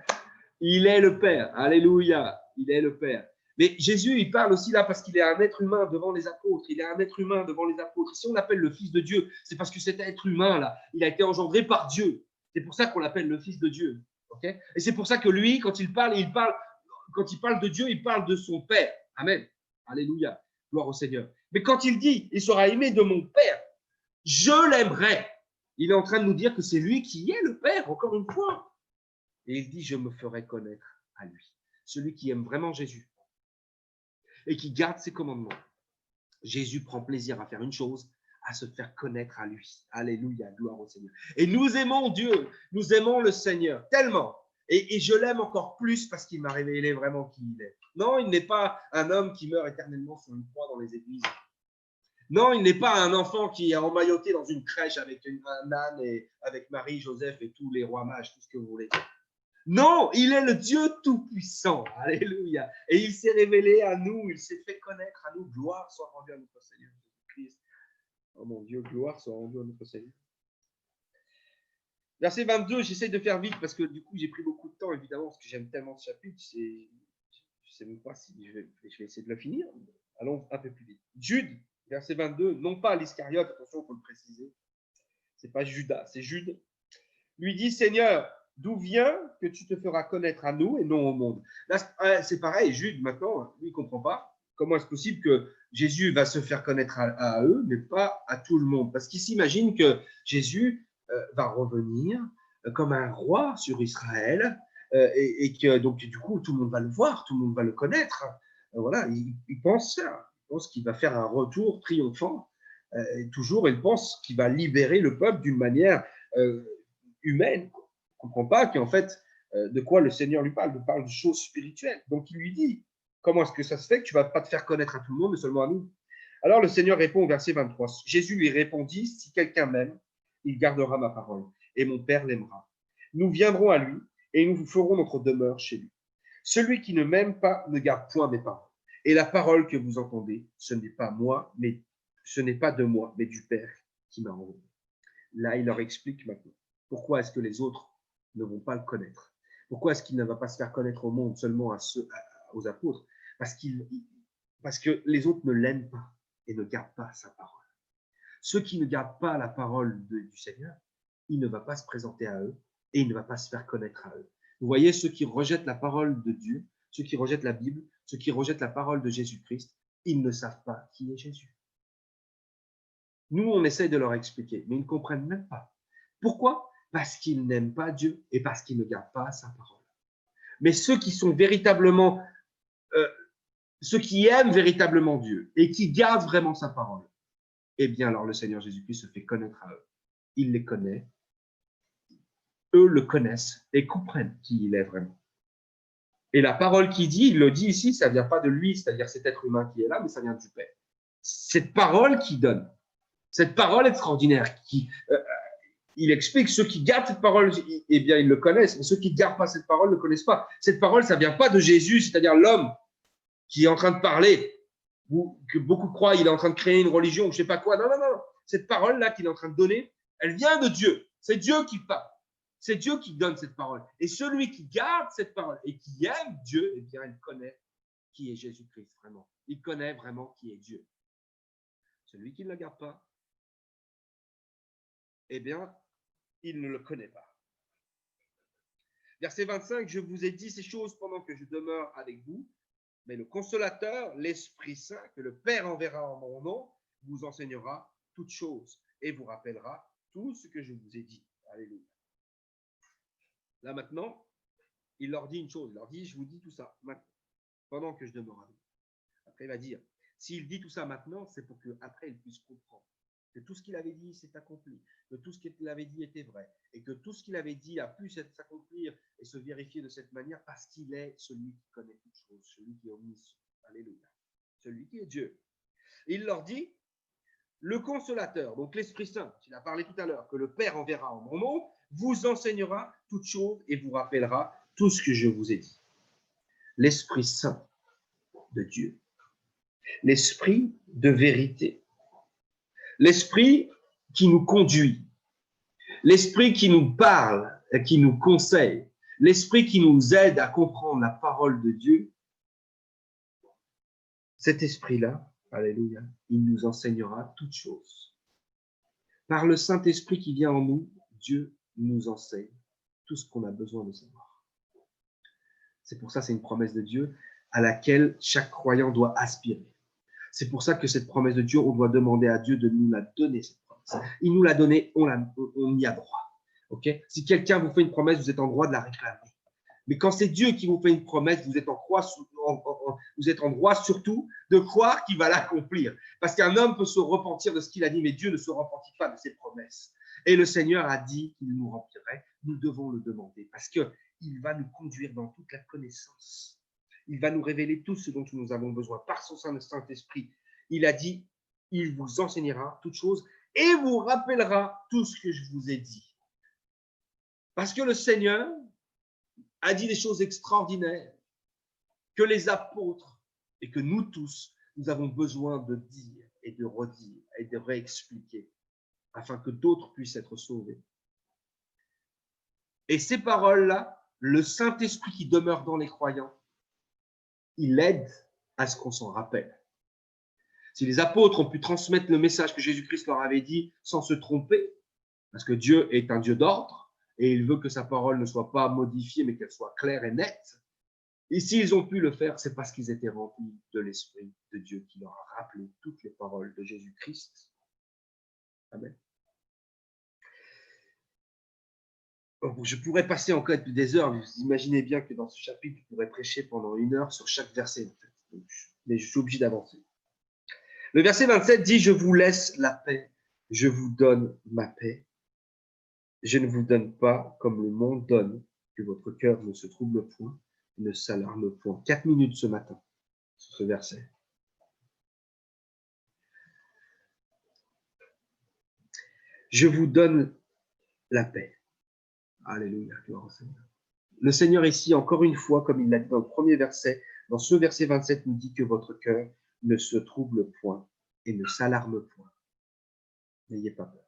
Il est le Père. Alléluia. Il est le Père. Mais Jésus, il parle aussi là parce qu'il est un être humain devant les apôtres. Il est un être humain devant les apôtres. Si on l'appelle le Fils de Dieu, c'est parce que cet être humain-là, il a été engendré par Dieu. C'est pour ça qu'on l'appelle le Fils de Dieu. Okay? Et c'est pour ça que lui, quand il parle de Dieu, il parle de son Père. Amen. Alléluia. Gloire au Seigneur. Mais quand il dit, il sera aimé de mon Père, je l'aimerai. Il est en train de nous dire que c'est lui qui est le Père, encore une fois. Et il dit, je me ferai connaître à lui. Celui qui aime vraiment Jésus et qui garde ses commandements. Jésus prend plaisir à faire une chose, à se faire connaître à lui. Alléluia, gloire au Seigneur. Et nous aimons Dieu, nous aimons le Seigneur tellement. Et je l'aime encore plus parce qu'il m'a révélé vraiment qui il est. Non, il n'est pas un homme qui meurt éternellement sur une croix dans les églises. Non, il n'est pas un enfant qui est emmailloté dans une crèche avec un âne et avec Marie, Joseph et tous les rois mages, tout ce que vous voulez. Non, il est le Dieu Tout-Puissant. Alléluia. Et il s'est révélé à nous, il s'est fait connaître à nous. Gloire soit rendue à notre Seigneur Jésus-Christ. Oh mon Dieu, gloire soit rendue à notre Seigneur. Verset 22, j'essaie de faire vite parce que du coup, j'ai pris beaucoup de temps, évidemment, parce que j'aime tellement ce chapitre. Je ne sais même pas si je vais essayer de le finir. Allons un peu plus vite. Jude, verset 22, non pas l'Iscariote, attention, il faut le préciser. Ce n'est pas Judas, c'est Jude. Lui dit, Seigneur, d'où vient que tu te feras connaître à nous et non au monde? Là, c'est pareil, Jude, maintenant, lui, il ne comprend pas. Comment est-ce possible que Jésus va se faire connaître à eux, mais pas à tout le monde? Parce qu'il s'imagine que Jésus va revenir comme un roi sur Israël et que donc du coup, tout le monde va le voir, tout le monde va le connaître. Voilà, il pense ça. Il pense qu'il va faire un retour triomphant. Toujours, il pense qu'il va libérer le peuple d'une manière humaine. On ne comprend pas qu'en fait, de quoi le Seigneur lui parle. Il parle de choses spirituelles. Donc, il lui dit, comment est-ce que ça se fait que tu ne vas pas te faire connaître à tout le monde, mais seulement à nous? Alors, le Seigneur répond au verset 23. Jésus lui répondit, si quelqu'un m'aime, il gardera ma parole, et mon Père l'aimera. Nous viendrons à lui, et nous ferons notre demeure chez lui. Celui qui ne m'aime pas ne garde point mes paroles. Et la parole que vous entendez, ce n'est pas moi, mais ce n'est pas de moi, mais du Père qui m'a envoyé. Là, il leur explique maintenant. Pourquoi est-ce que les autres ne vont pas le connaître? Pourquoi est-ce qu'il ne va pas se faire connaître au monde, seulement aux apôtres? Parce que les autres ne l'aiment pas et ne gardent pas sa parole. Ceux qui ne gardent pas la parole du Seigneur, il ne va pas se présenter à eux et il ne va pas se faire connaître à eux. Vous voyez, ceux qui rejettent la parole de Dieu, ceux qui rejettent la Bible, ceux qui rejettent la parole de Jésus-Christ, ils ne savent pas qui est Jésus. Nous, on essaye de leur expliquer, mais ils ne comprennent même pas. Pourquoi? Parce qu'ils n'aiment pas Dieu et parce qu'ils ne gardent pas sa parole. Mais ceux qui sont véritablement, ceux qui aiment véritablement Dieu et qui gardent vraiment sa parole, eh bien alors le Seigneur Jésus-Christ se fait connaître à eux. Il les connaît, eux le connaissent et comprennent qui il est vraiment. Et la parole qu'il dit, il le dit ici, ça ne vient pas de lui, c'est-à-dire cet être humain qui est là, mais ça vient du Père. Cette parole qu'il donne, cette parole extraordinaire il explique, ceux qui gardent cette parole, eh bien, ils le connaissent, mais ceux qui ne gardent pas cette parole ne le connaissent pas. Cette parole, ça ne vient pas de Jésus, c'est-à-dire l'homme qui est en train de parler, ou que beaucoup croient il est en train de créer une religion, ou je ne sais pas quoi. Non, non, non. Cette parole-là qu'il est en train de donner, elle vient de Dieu. C'est Dieu qui parle. C'est Dieu qui donne cette parole. Et celui qui garde cette parole et qui aime Dieu, eh bien, il connaît qui est Jésus-Christ, vraiment. Il connaît vraiment qui est Dieu. Celui qui ne le garde pas, eh bien, il ne le connaît pas. Verset 25, je vous ai dit ces choses pendant que je demeure avec vous, mais le consolateur, l'Esprit Saint, que le Père enverra en mon nom, vous enseignera toutes choses et vous rappellera tout ce que je vous ai dit. Alléluia. Là maintenant, il leur dit une chose, il leur dit, je vous dis tout ça maintenant, pendant que je demeure avec vous. Après, il va dire, s'il dit tout ça maintenant, c'est pour qu'après, il puisse comprendre que tout ce qu'il avait dit s'est accompli, que tout ce qu'il avait dit était vrai, et que tout ce qu'il avait dit a pu s'accomplir et se vérifier de cette manière parce qu'il est celui qui connaît toutes choses, celui qui est omniscient. Alléluia. Celui qui est Dieu. Et il leur dit, le consolateur, donc l'Esprit Saint, qu'il a parlé tout à l'heure, que le Père enverra en mon nom, vous enseignera toutes choses et vous rappellera tout ce que je vous ai dit. L'Esprit Saint de Dieu. L'Esprit de vérité. L'Esprit qui nous conduit. L'Esprit qui nous parle, qui nous conseille. L'Esprit qui nous aide à comprendre la parole de Dieu. Cet Esprit-là, alléluia, il nous enseignera toutes choses. Par le Saint-Esprit qui vient en nous, Dieu nous enseigne tout ce qu'on a besoin de savoir. C'est pour ça, c'est une promesse de Dieu à laquelle chaque croyant doit aspirer. C'est pour ça que cette promesse de Dieu, on doit demander à Dieu de nous la donner, cette promesse. Il nous l'a donnée, on y a droit. Okay? Si quelqu'un vous fait une promesse, vous êtes en droit de la réclamer. Mais quand c'est Dieu qui vous fait une promesse, vous êtes en droit surtout de croire qu'il va l'accomplir. Parce qu'un homme peut se repentir de ce qu'il a dit, mais Dieu ne se repentit pas de ses promesses. Et le Seigneur a dit qu'il nous remplirait. Nous devons le demander parce qu'il va nous conduire dans toute la connaissance. Il va nous révéler tout ce dont nous avons besoin par son Saint-Esprit. Il a dit, il vous enseignera toutes choses et vous rappellera tout ce que je vous ai dit. Parce que le Seigneur a dit des choses extraordinaires que les apôtres et que nous tous, nous avons besoin de dire et de redire et de réexpliquer afin que d'autres puissent être sauvés. Et ces paroles-là, le Saint-Esprit qui demeure dans les croyants, il aide à ce qu'on s'en rappelle. Si les apôtres ont pu transmettre le message que Jésus-Christ leur avait dit sans se tromper, parce que Dieu est un Dieu d'ordre et il veut que sa parole ne soit pas modifiée, mais qu'elle soit claire et nette. Et s'ils ont pu le faire, c'est parce qu'ils étaient remplis de l'Esprit de Dieu qui leur a rappelé toutes les paroles de Jésus-Christ. Amen. Je pourrais passer encore des heures, vous imaginez bien que dans ce chapitre, je pourrais prêcher pendant 1 heure sur chaque verset, en fait. Mais je suis obligé d'avancer. Le verset 27 dit, je vous laisse la paix, je vous donne ma paix. Je ne vous donne pas comme le monde donne, que votre cœur ne se trouble point, ne s'alarme point. 4 minutes ce matin, sur ce verset. Je vous donne la paix. Alléluia, gloire au Seigneur. Le Seigneur ici, encore une fois, comme il l'a dit dans le premier verset, dans ce verset 27, nous dit que votre cœur ne se trouble point et ne s'alarme point. N'ayez pas peur.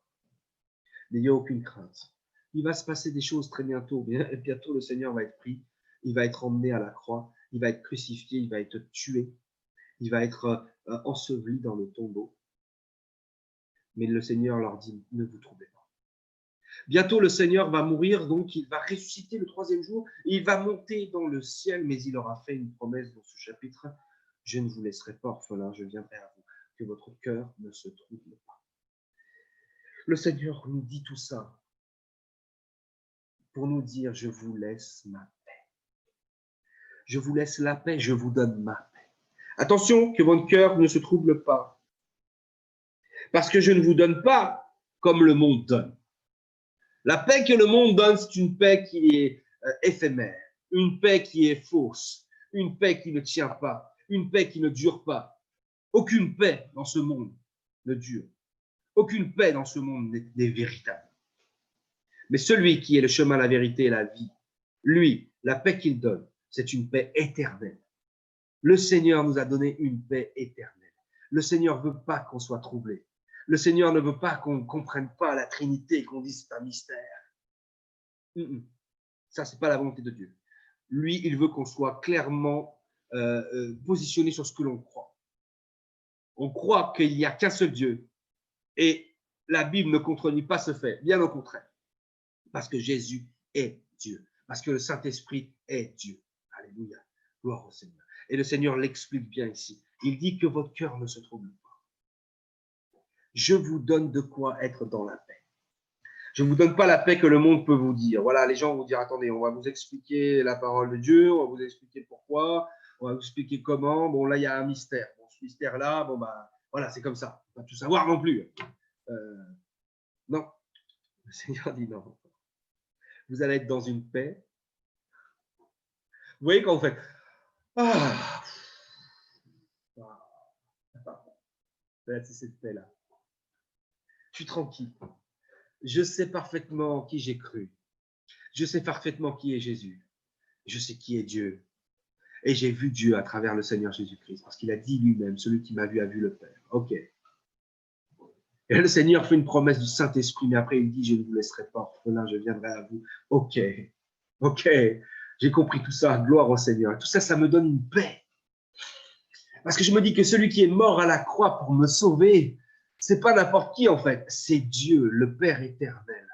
N'ayez aucune crainte. Il va se passer des choses très bientôt. Bientôt, le Seigneur va être pris. Il va être emmené à la croix. Il va être crucifié. Il va être tué. Il va être enseveli dans le tombeau. Mais le Seigneur leur dit, ne vous troublez pas. Bientôt, le Seigneur va mourir, donc il va ressusciter le 3e jour. Et il va monter dans le ciel, mais il aura fait une promesse dans ce chapitre. Je ne vous laisserai pas orphelin, je viendrai à vous. Que votre cœur ne se trouble pas. Le Seigneur nous dit tout ça pour nous dire, je vous laisse ma paix. Je vous laisse la paix, je vous donne ma paix. Attention, que votre cœur ne se trouble pas. Parce que je ne vous donne pas comme le monde donne. La paix que le monde donne, c'est une paix qui est éphémère, une paix qui est fausse, une paix qui ne tient pas, une paix qui ne dure pas. Aucune paix dans ce monde ne dure. Aucune paix dans ce monde n'est véritable. Mais celui qui est le chemin, la vérité et la vie, lui, la paix qu'il donne, c'est une paix éternelle. Le Seigneur nous a donné une paix éternelle. Le Seigneur ne veut pas qu'on soit troublé. Le Seigneur ne veut pas qu'on ne comprenne pas la Trinité, qu'on dise c'est un mystère. Ça, ce n'est pas la volonté de Dieu. Lui, il veut qu'on soit clairement positionné sur ce que l'on croit. On croit qu'il n'y a qu'un seul Dieu. Et la Bible ne contredit pas ce fait, bien au contraire. Parce que Jésus est Dieu. Parce que le Saint-Esprit est Dieu. Alléluia. Gloire au Seigneur. Et le Seigneur l'explique bien ici. Il dit que votre cœur ne se trouble pas. Je vous donne de quoi être dans la paix. Je ne vous donne pas la paix que le monde peut vous dire. Voilà, les gens vont dire, attendez, on va vous expliquer la parole de Dieu, on va vous expliquer pourquoi, on va vous expliquer comment. Bon, là, il y a un mystère. Bon, ce mystère-là, bon, bah, voilà, c'est comme ça. On ne va pas tout savoir non plus. Non. Le Seigneur dit non. Vous allez être dans une paix. Vous voyez quand vous faites ah, c'est cette paix-là. Je suis tranquille. Je sais parfaitement qui j'ai cru. Je sais parfaitement qui est Jésus. Je sais qui est Dieu. Et j'ai vu Dieu à travers le Seigneur Jésus-Christ. Parce qu'il a dit lui-même, celui qui m'a vu a vu le Père. OK. Et le Seigneur fait une promesse du Saint-Esprit, mais après il dit, je ne vous laisserai pas orphelin, je viendrai à vous. OK. OK. J'ai compris tout ça. Gloire au Seigneur. Tout ça, ça me donne une paix. Parce que je me dis que celui qui est mort à la croix pour me sauver, c'est pas n'importe qui en fait. C'est Dieu, le Père éternel.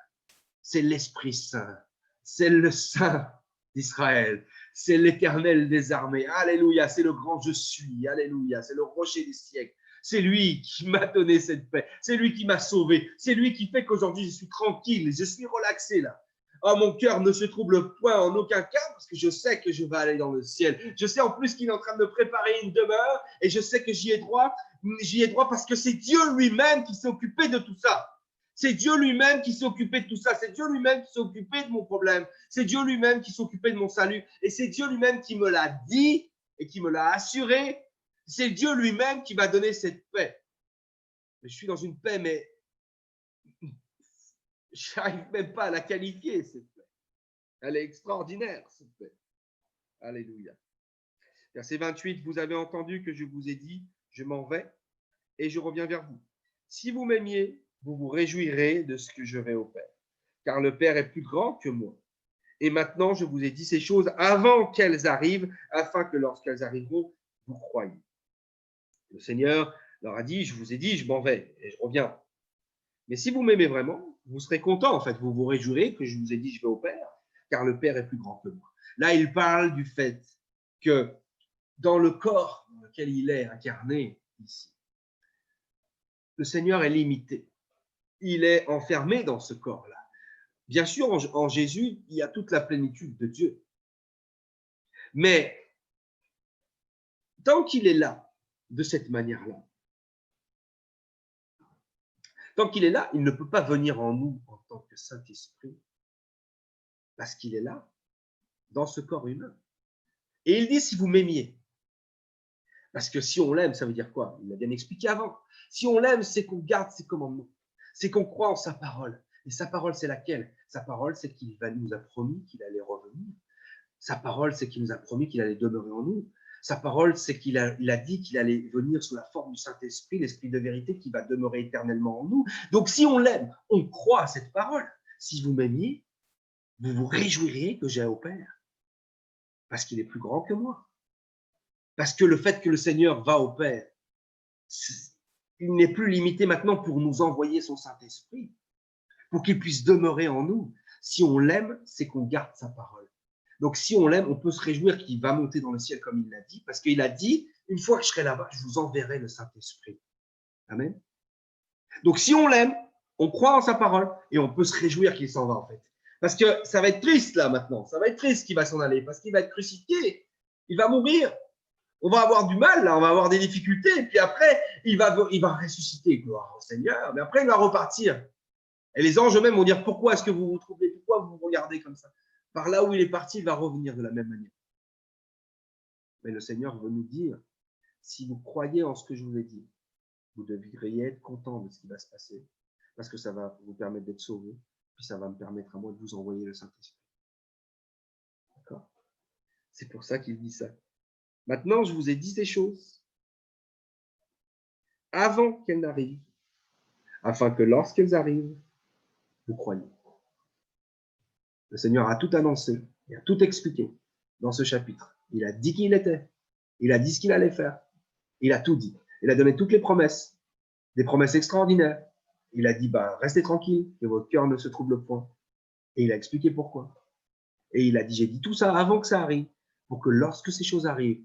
C'est l'Esprit Saint. C'est le Saint d'Israël. C'est l'Éternel des armées. Alléluia. C'est le grand je suis. Alléluia. C'est le rocher des siècles. C'est lui qui m'a donné cette paix. C'est lui qui m'a sauvé. C'est lui qui fait qu'aujourd'hui, je suis tranquille. Je suis relaxé là. Oh, mon cœur ne se trouble point en aucun cas parce que je sais que je vais aller dans le ciel. Je sais en plus qu'il est en train de me préparer une demeure et je sais que j'y ai droit. J'y ai droit parce que c'est Dieu lui-même qui s'est occupé de tout ça. C'est Dieu lui-même qui s'est occupé de tout ça. C'est Dieu lui-même qui s'est occupé de mon problème. C'est Dieu lui-même qui s'est occupé de mon salut. Et c'est Dieu lui-même qui me l'a dit et qui me l'a assuré. C'est Dieu lui-même qui m'a donné cette paix. Mais je suis dans une paix, mais je n'arrive même pas à la qualifier, cette paix. Elle est extraordinaire, cette paix. Alléluia. Verset 28, vous avez entendu que je vous ai dit, je m'en vais et je reviens vers vous. Si vous m'aimiez, vous vous réjouirez de ce que je vais au Père, car le Père est plus grand que moi. Et maintenant, je vous ai dit ces choses avant qu'elles arrivent, afin que lorsqu'elles arriveront, vous croyiez. Le Seigneur leur a dit, je vous ai dit, je m'en vais et je reviens. Mais si vous m'aimez vraiment, vous serez content, en fait, vous vous réjouirez que je vous ai dit, je vais au Père, car le Père est plus grand que moi. Là, il parle du fait que dans le corps dans lequel il est incarné ici, le Seigneur est limité. Il est enfermé dans ce corps-là. Bien sûr, en Jésus, il y a toute la plénitude de Dieu. Mais tant qu'il est là, de cette manière-là, tant qu'il est là, il ne peut pas venir en nous en tant que Saint-Esprit, parce qu'il est là, dans ce corps humain. Et il dit, si vous m'aimiez, parce que si on l'aime, ça veut dire quoi? Il l'a bien expliqué avant. Si on l'aime, c'est qu'on garde ses commandements, c'est qu'on croit en sa parole. Et sa parole, c'est laquelle? Sa parole, c'est qu'il nous a promis qu'il allait revenir. Sa parole, c'est qu'il nous a promis qu'il allait demeurer en nous. Sa parole, c'est qu'il a dit qu'il allait venir sous la forme du Saint-Esprit, l'Esprit de vérité qui va demeurer éternellement en nous. Donc, si on l'aime, on croit à cette parole. Si vous m'aimiez, vous vous réjouiriez que j'aille au Père, parce qu'il est plus grand que moi. Parce que le fait que le Seigneur va au Père, il n'est plus limité maintenant pour nous envoyer son Saint-Esprit, pour qu'il puisse demeurer en nous. Si on l'aime, c'est qu'on garde sa parole. Donc, si on l'aime, on peut se réjouir qu'il va monter dans le ciel comme il l'a dit, parce qu'il a dit, une fois que je serai là-bas, je vous enverrai le Saint-Esprit. Amen. Donc, si on l'aime, on croit en sa parole et on peut se réjouir qu'il s'en va, en fait. Parce que ça va être triste, là, maintenant. Ça va être triste qu'il va s'en aller, parce qu'il va être crucifié. Il va mourir. On va avoir du mal, là, on va avoir des difficultés. Et puis après, il va ressusciter, gloire au Seigneur. Mais après, il va repartir. Et les anges eux-mêmes vont dire, pourquoi est-ce que vous vous troublez? Pourquoi vous vous regardez comme ça? Par là où il est parti, il va revenir de la même manière. Mais le Seigneur veut nous dire, si vous croyez en ce que je vous ai dit, vous devriez être content de ce qui va se passer, parce que ça va vous permettre d'être sauvés, puis ça va me permettre à moi de vous envoyer le Saint-Esprit. D'accord? C'est pour ça qu'il dit ça. Maintenant, je vous ai dit ces choses avant qu'elles n'arrivent, afin que lorsqu'elles arrivent, vous croyez. Le Seigneur a tout annoncé, il a tout expliqué dans ce chapitre. Il a dit qui il était, il a dit ce qu'il allait faire, il a tout dit. Il a donné toutes les promesses, des promesses extraordinaires. Il a dit, restez tranquille, que votre cœur ne se trouble point. Et il a expliqué pourquoi. Et il a dit, j'ai dit tout ça avant que ça arrive, pour que lorsque ces choses arrivent,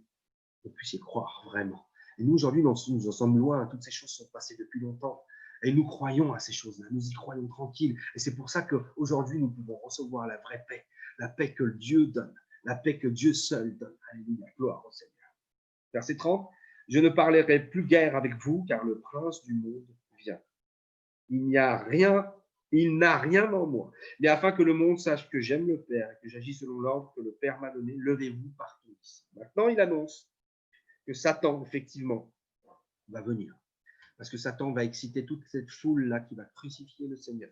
vous puissiez croire vraiment. Et nous, aujourd'hui, nous en sommes loin. Toutes ces choses sont passées depuis longtemps. Et nous croyons à ces choses-là. Nous y croyons tranquilles. Et c'est pour ça qu'aujourd'hui, nous pouvons recevoir la vraie paix. La paix que Dieu donne. La paix que Dieu seul donne. Alléluia. Gloire au Seigneur. Verset 30. Je ne parlerai plus guère avec vous, car le prince du monde vient. Il n'a rien en moi. Mais afin que le monde sache que j'aime le Père et que j'agis selon l'ordre que le Père m'a donné, levez-vous partout ici. Maintenant, il annonce que Satan, effectivement, va venir. Parce que Satan va exciter toute cette foule-là qui va crucifier le Seigneur.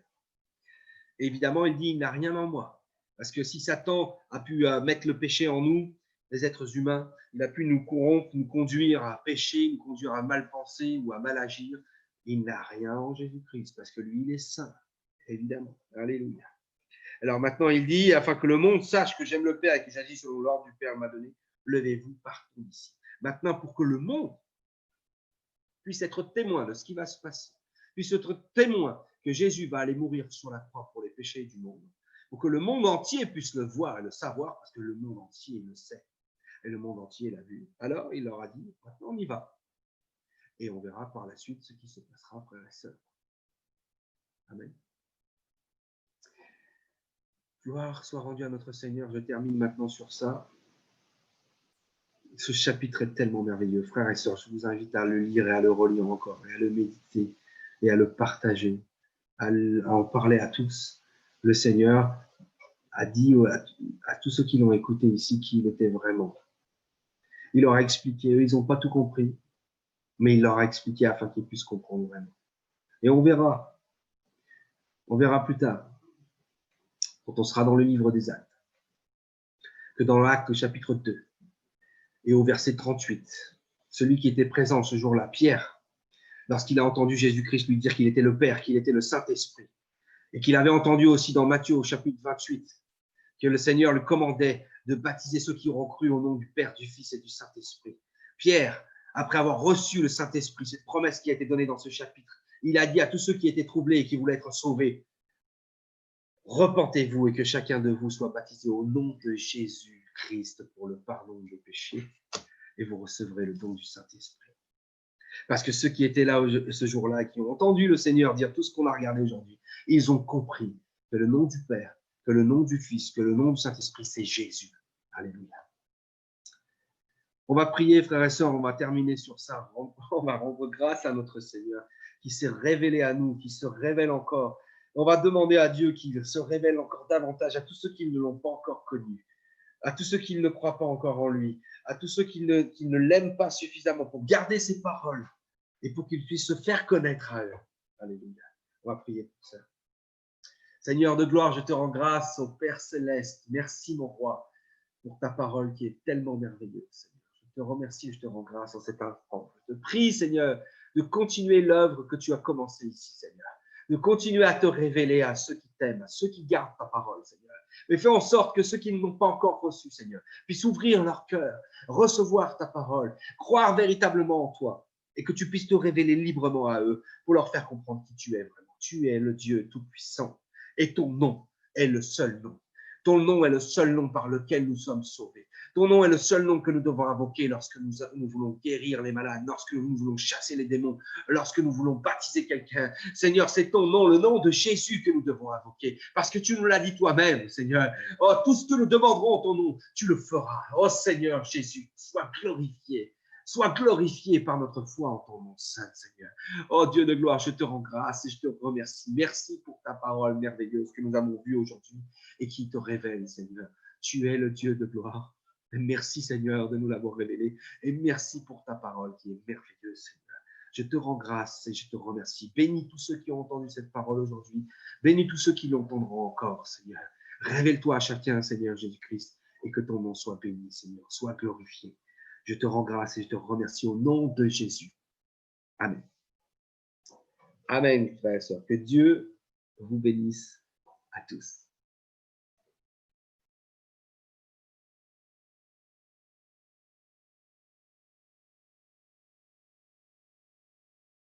Et évidemment, il dit, il n'a rien en moi. Parce que si Satan a pu mettre le péché en nous, les êtres humains, il a pu nous corrompre, nous conduire à pécher, nous conduire à mal penser ou à mal agir. Il n'a rien en Jésus-Christ, parce que lui, il est saint, évidemment. Alléluia. Alors maintenant, il dit, afin que le monde sache que j'aime le Père et que j'agis selon l'ordre du Père m'a donné, levez-vous partout ici. Maintenant, pour que le monde puisse être témoin de ce qui va se passer, puisse être témoin que Jésus va aller mourir sur la croix pour les péchés du monde, pour que le monde entier puisse le voir et le savoir, parce que le monde entier le sait, et le monde entier l'a vu. Alors, il leur a dit, maintenant on y va. Et on verra par la suite ce qui se passera, frères et sœurs. Amen. Gloire soit rendue à notre Seigneur. Je termine maintenant sur ça. Ce chapitre est tellement merveilleux. Frères et sœurs, je vous invite à le lire et à le relire encore, et à le méditer, et à le partager, à en parler à tous. Le Seigneur a dit à tous ceux qui l'ont écouté ici qui il était vraiment. Il leur a expliqué, eux, ils n'ont pas tout compris, mais il leur a expliqué afin qu'ils puissent comprendre vraiment. Et on verra plus tard, quand on sera dans le livre des Actes, que dans l'Acte chapitre 2 et au verset 38, celui qui était présent ce jour-là, Pierre, lorsqu'il a entendu Jésus-Christ lui dire qu'il était le Père, qu'il était le Saint-Esprit, et qu'il avait entendu aussi dans Matthieu au chapitre 28, que le Seigneur lui commandait de baptiser ceux qui auront cru au nom du Père, du Fils et du Saint-Esprit. Pierre, après avoir reçu le Saint-Esprit, cette promesse qui a été donnée dans ce chapitre, il a dit à tous ceux qui étaient troublés et qui voulaient être sauvés, repentez-vous et que chacun de vous soit baptisé au nom de Jésus-Christ pour le pardon des péchés et vous recevrez le don du Saint-Esprit. Parce que ceux qui étaient là ce jour-là et qui ont entendu le Seigneur dire tout ce qu'on a regardé aujourd'hui, ils ont compris que le nom du Père, que le nom du Fils, que le nom du Saint-Esprit, c'est Jésus. Alléluia. On va prier, frères et sœurs, on va terminer sur ça. On va rendre grâce à notre Seigneur qui s'est révélé à nous, qui se révèle encore. On va demander à Dieu qu'il se révèle encore davantage à tous ceux qui ne l'ont pas encore connu, à tous ceux qui ne croient pas encore en lui, à tous ceux qui ne l'aiment pas suffisamment pour garder ses paroles et pour qu'ils puissent se faire connaître à eux. Alléluia. On va prier pour ça. Seigneur de gloire, je te rends grâce au Père céleste. Merci, mon roi, pour ta parole qui est tellement merveilleuse, Seigneur. Je te remercie et je te rends grâce en cet instant. Je te prie, Seigneur, de continuer l'œuvre que tu as commencée ici, Seigneur. De continuer à te révéler à ceux qui t'aiment, à ceux qui gardent ta parole, Seigneur. Mais fais en sorte que ceux qui ne l'ont pas encore reçu, Seigneur, puissent ouvrir leur cœur, recevoir ta parole, croire véritablement en toi et que tu puisses te révéler librement à eux pour leur faire comprendre qui tu es vraiment. Tu es le Dieu Tout-Puissant et ton nom est le seul nom. Ton nom est le seul nom par lequel nous sommes sauvés. Ton nom est le seul nom que nous devons invoquer lorsque nous voulons guérir les malades, lorsque nous voulons chasser les démons, lorsque nous voulons baptiser quelqu'un. Seigneur, c'est ton nom, le nom de Jésus que nous devons invoquer. Parce que tu nous l'as dit toi-même, Seigneur. Oh, tout ce que nous demanderons en ton nom, tu le feras. Oh Seigneur Jésus, sois glorifié. Sois glorifié par notre foi en ton nom saint, Seigneur. Oh Dieu de gloire, je te rends grâce et je te remercie. Merci pour ta parole merveilleuse que nous avons vue aujourd'hui et qui te révèle, Seigneur. Tu es le Dieu de gloire. Et merci, Seigneur, de nous l'avoir révélé. Et merci pour ta parole qui est merveilleuse, Seigneur. Je te rends grâce et je te remercie. Bénis tous ceux qui ont entendu cette parole aujourd'hui. Bénis tous ceux qui l'entendront encore, Seigneur. Révèle-toi à chacun, Seigneur Jésus-Christ, et que ton nom soit béni, Seigneur. Sois glorifié. Je te rends grâce et je te remercie au nom de Jésus. Amen. Amen, frères et sœurs. Que Dieu vous bénisse à tous.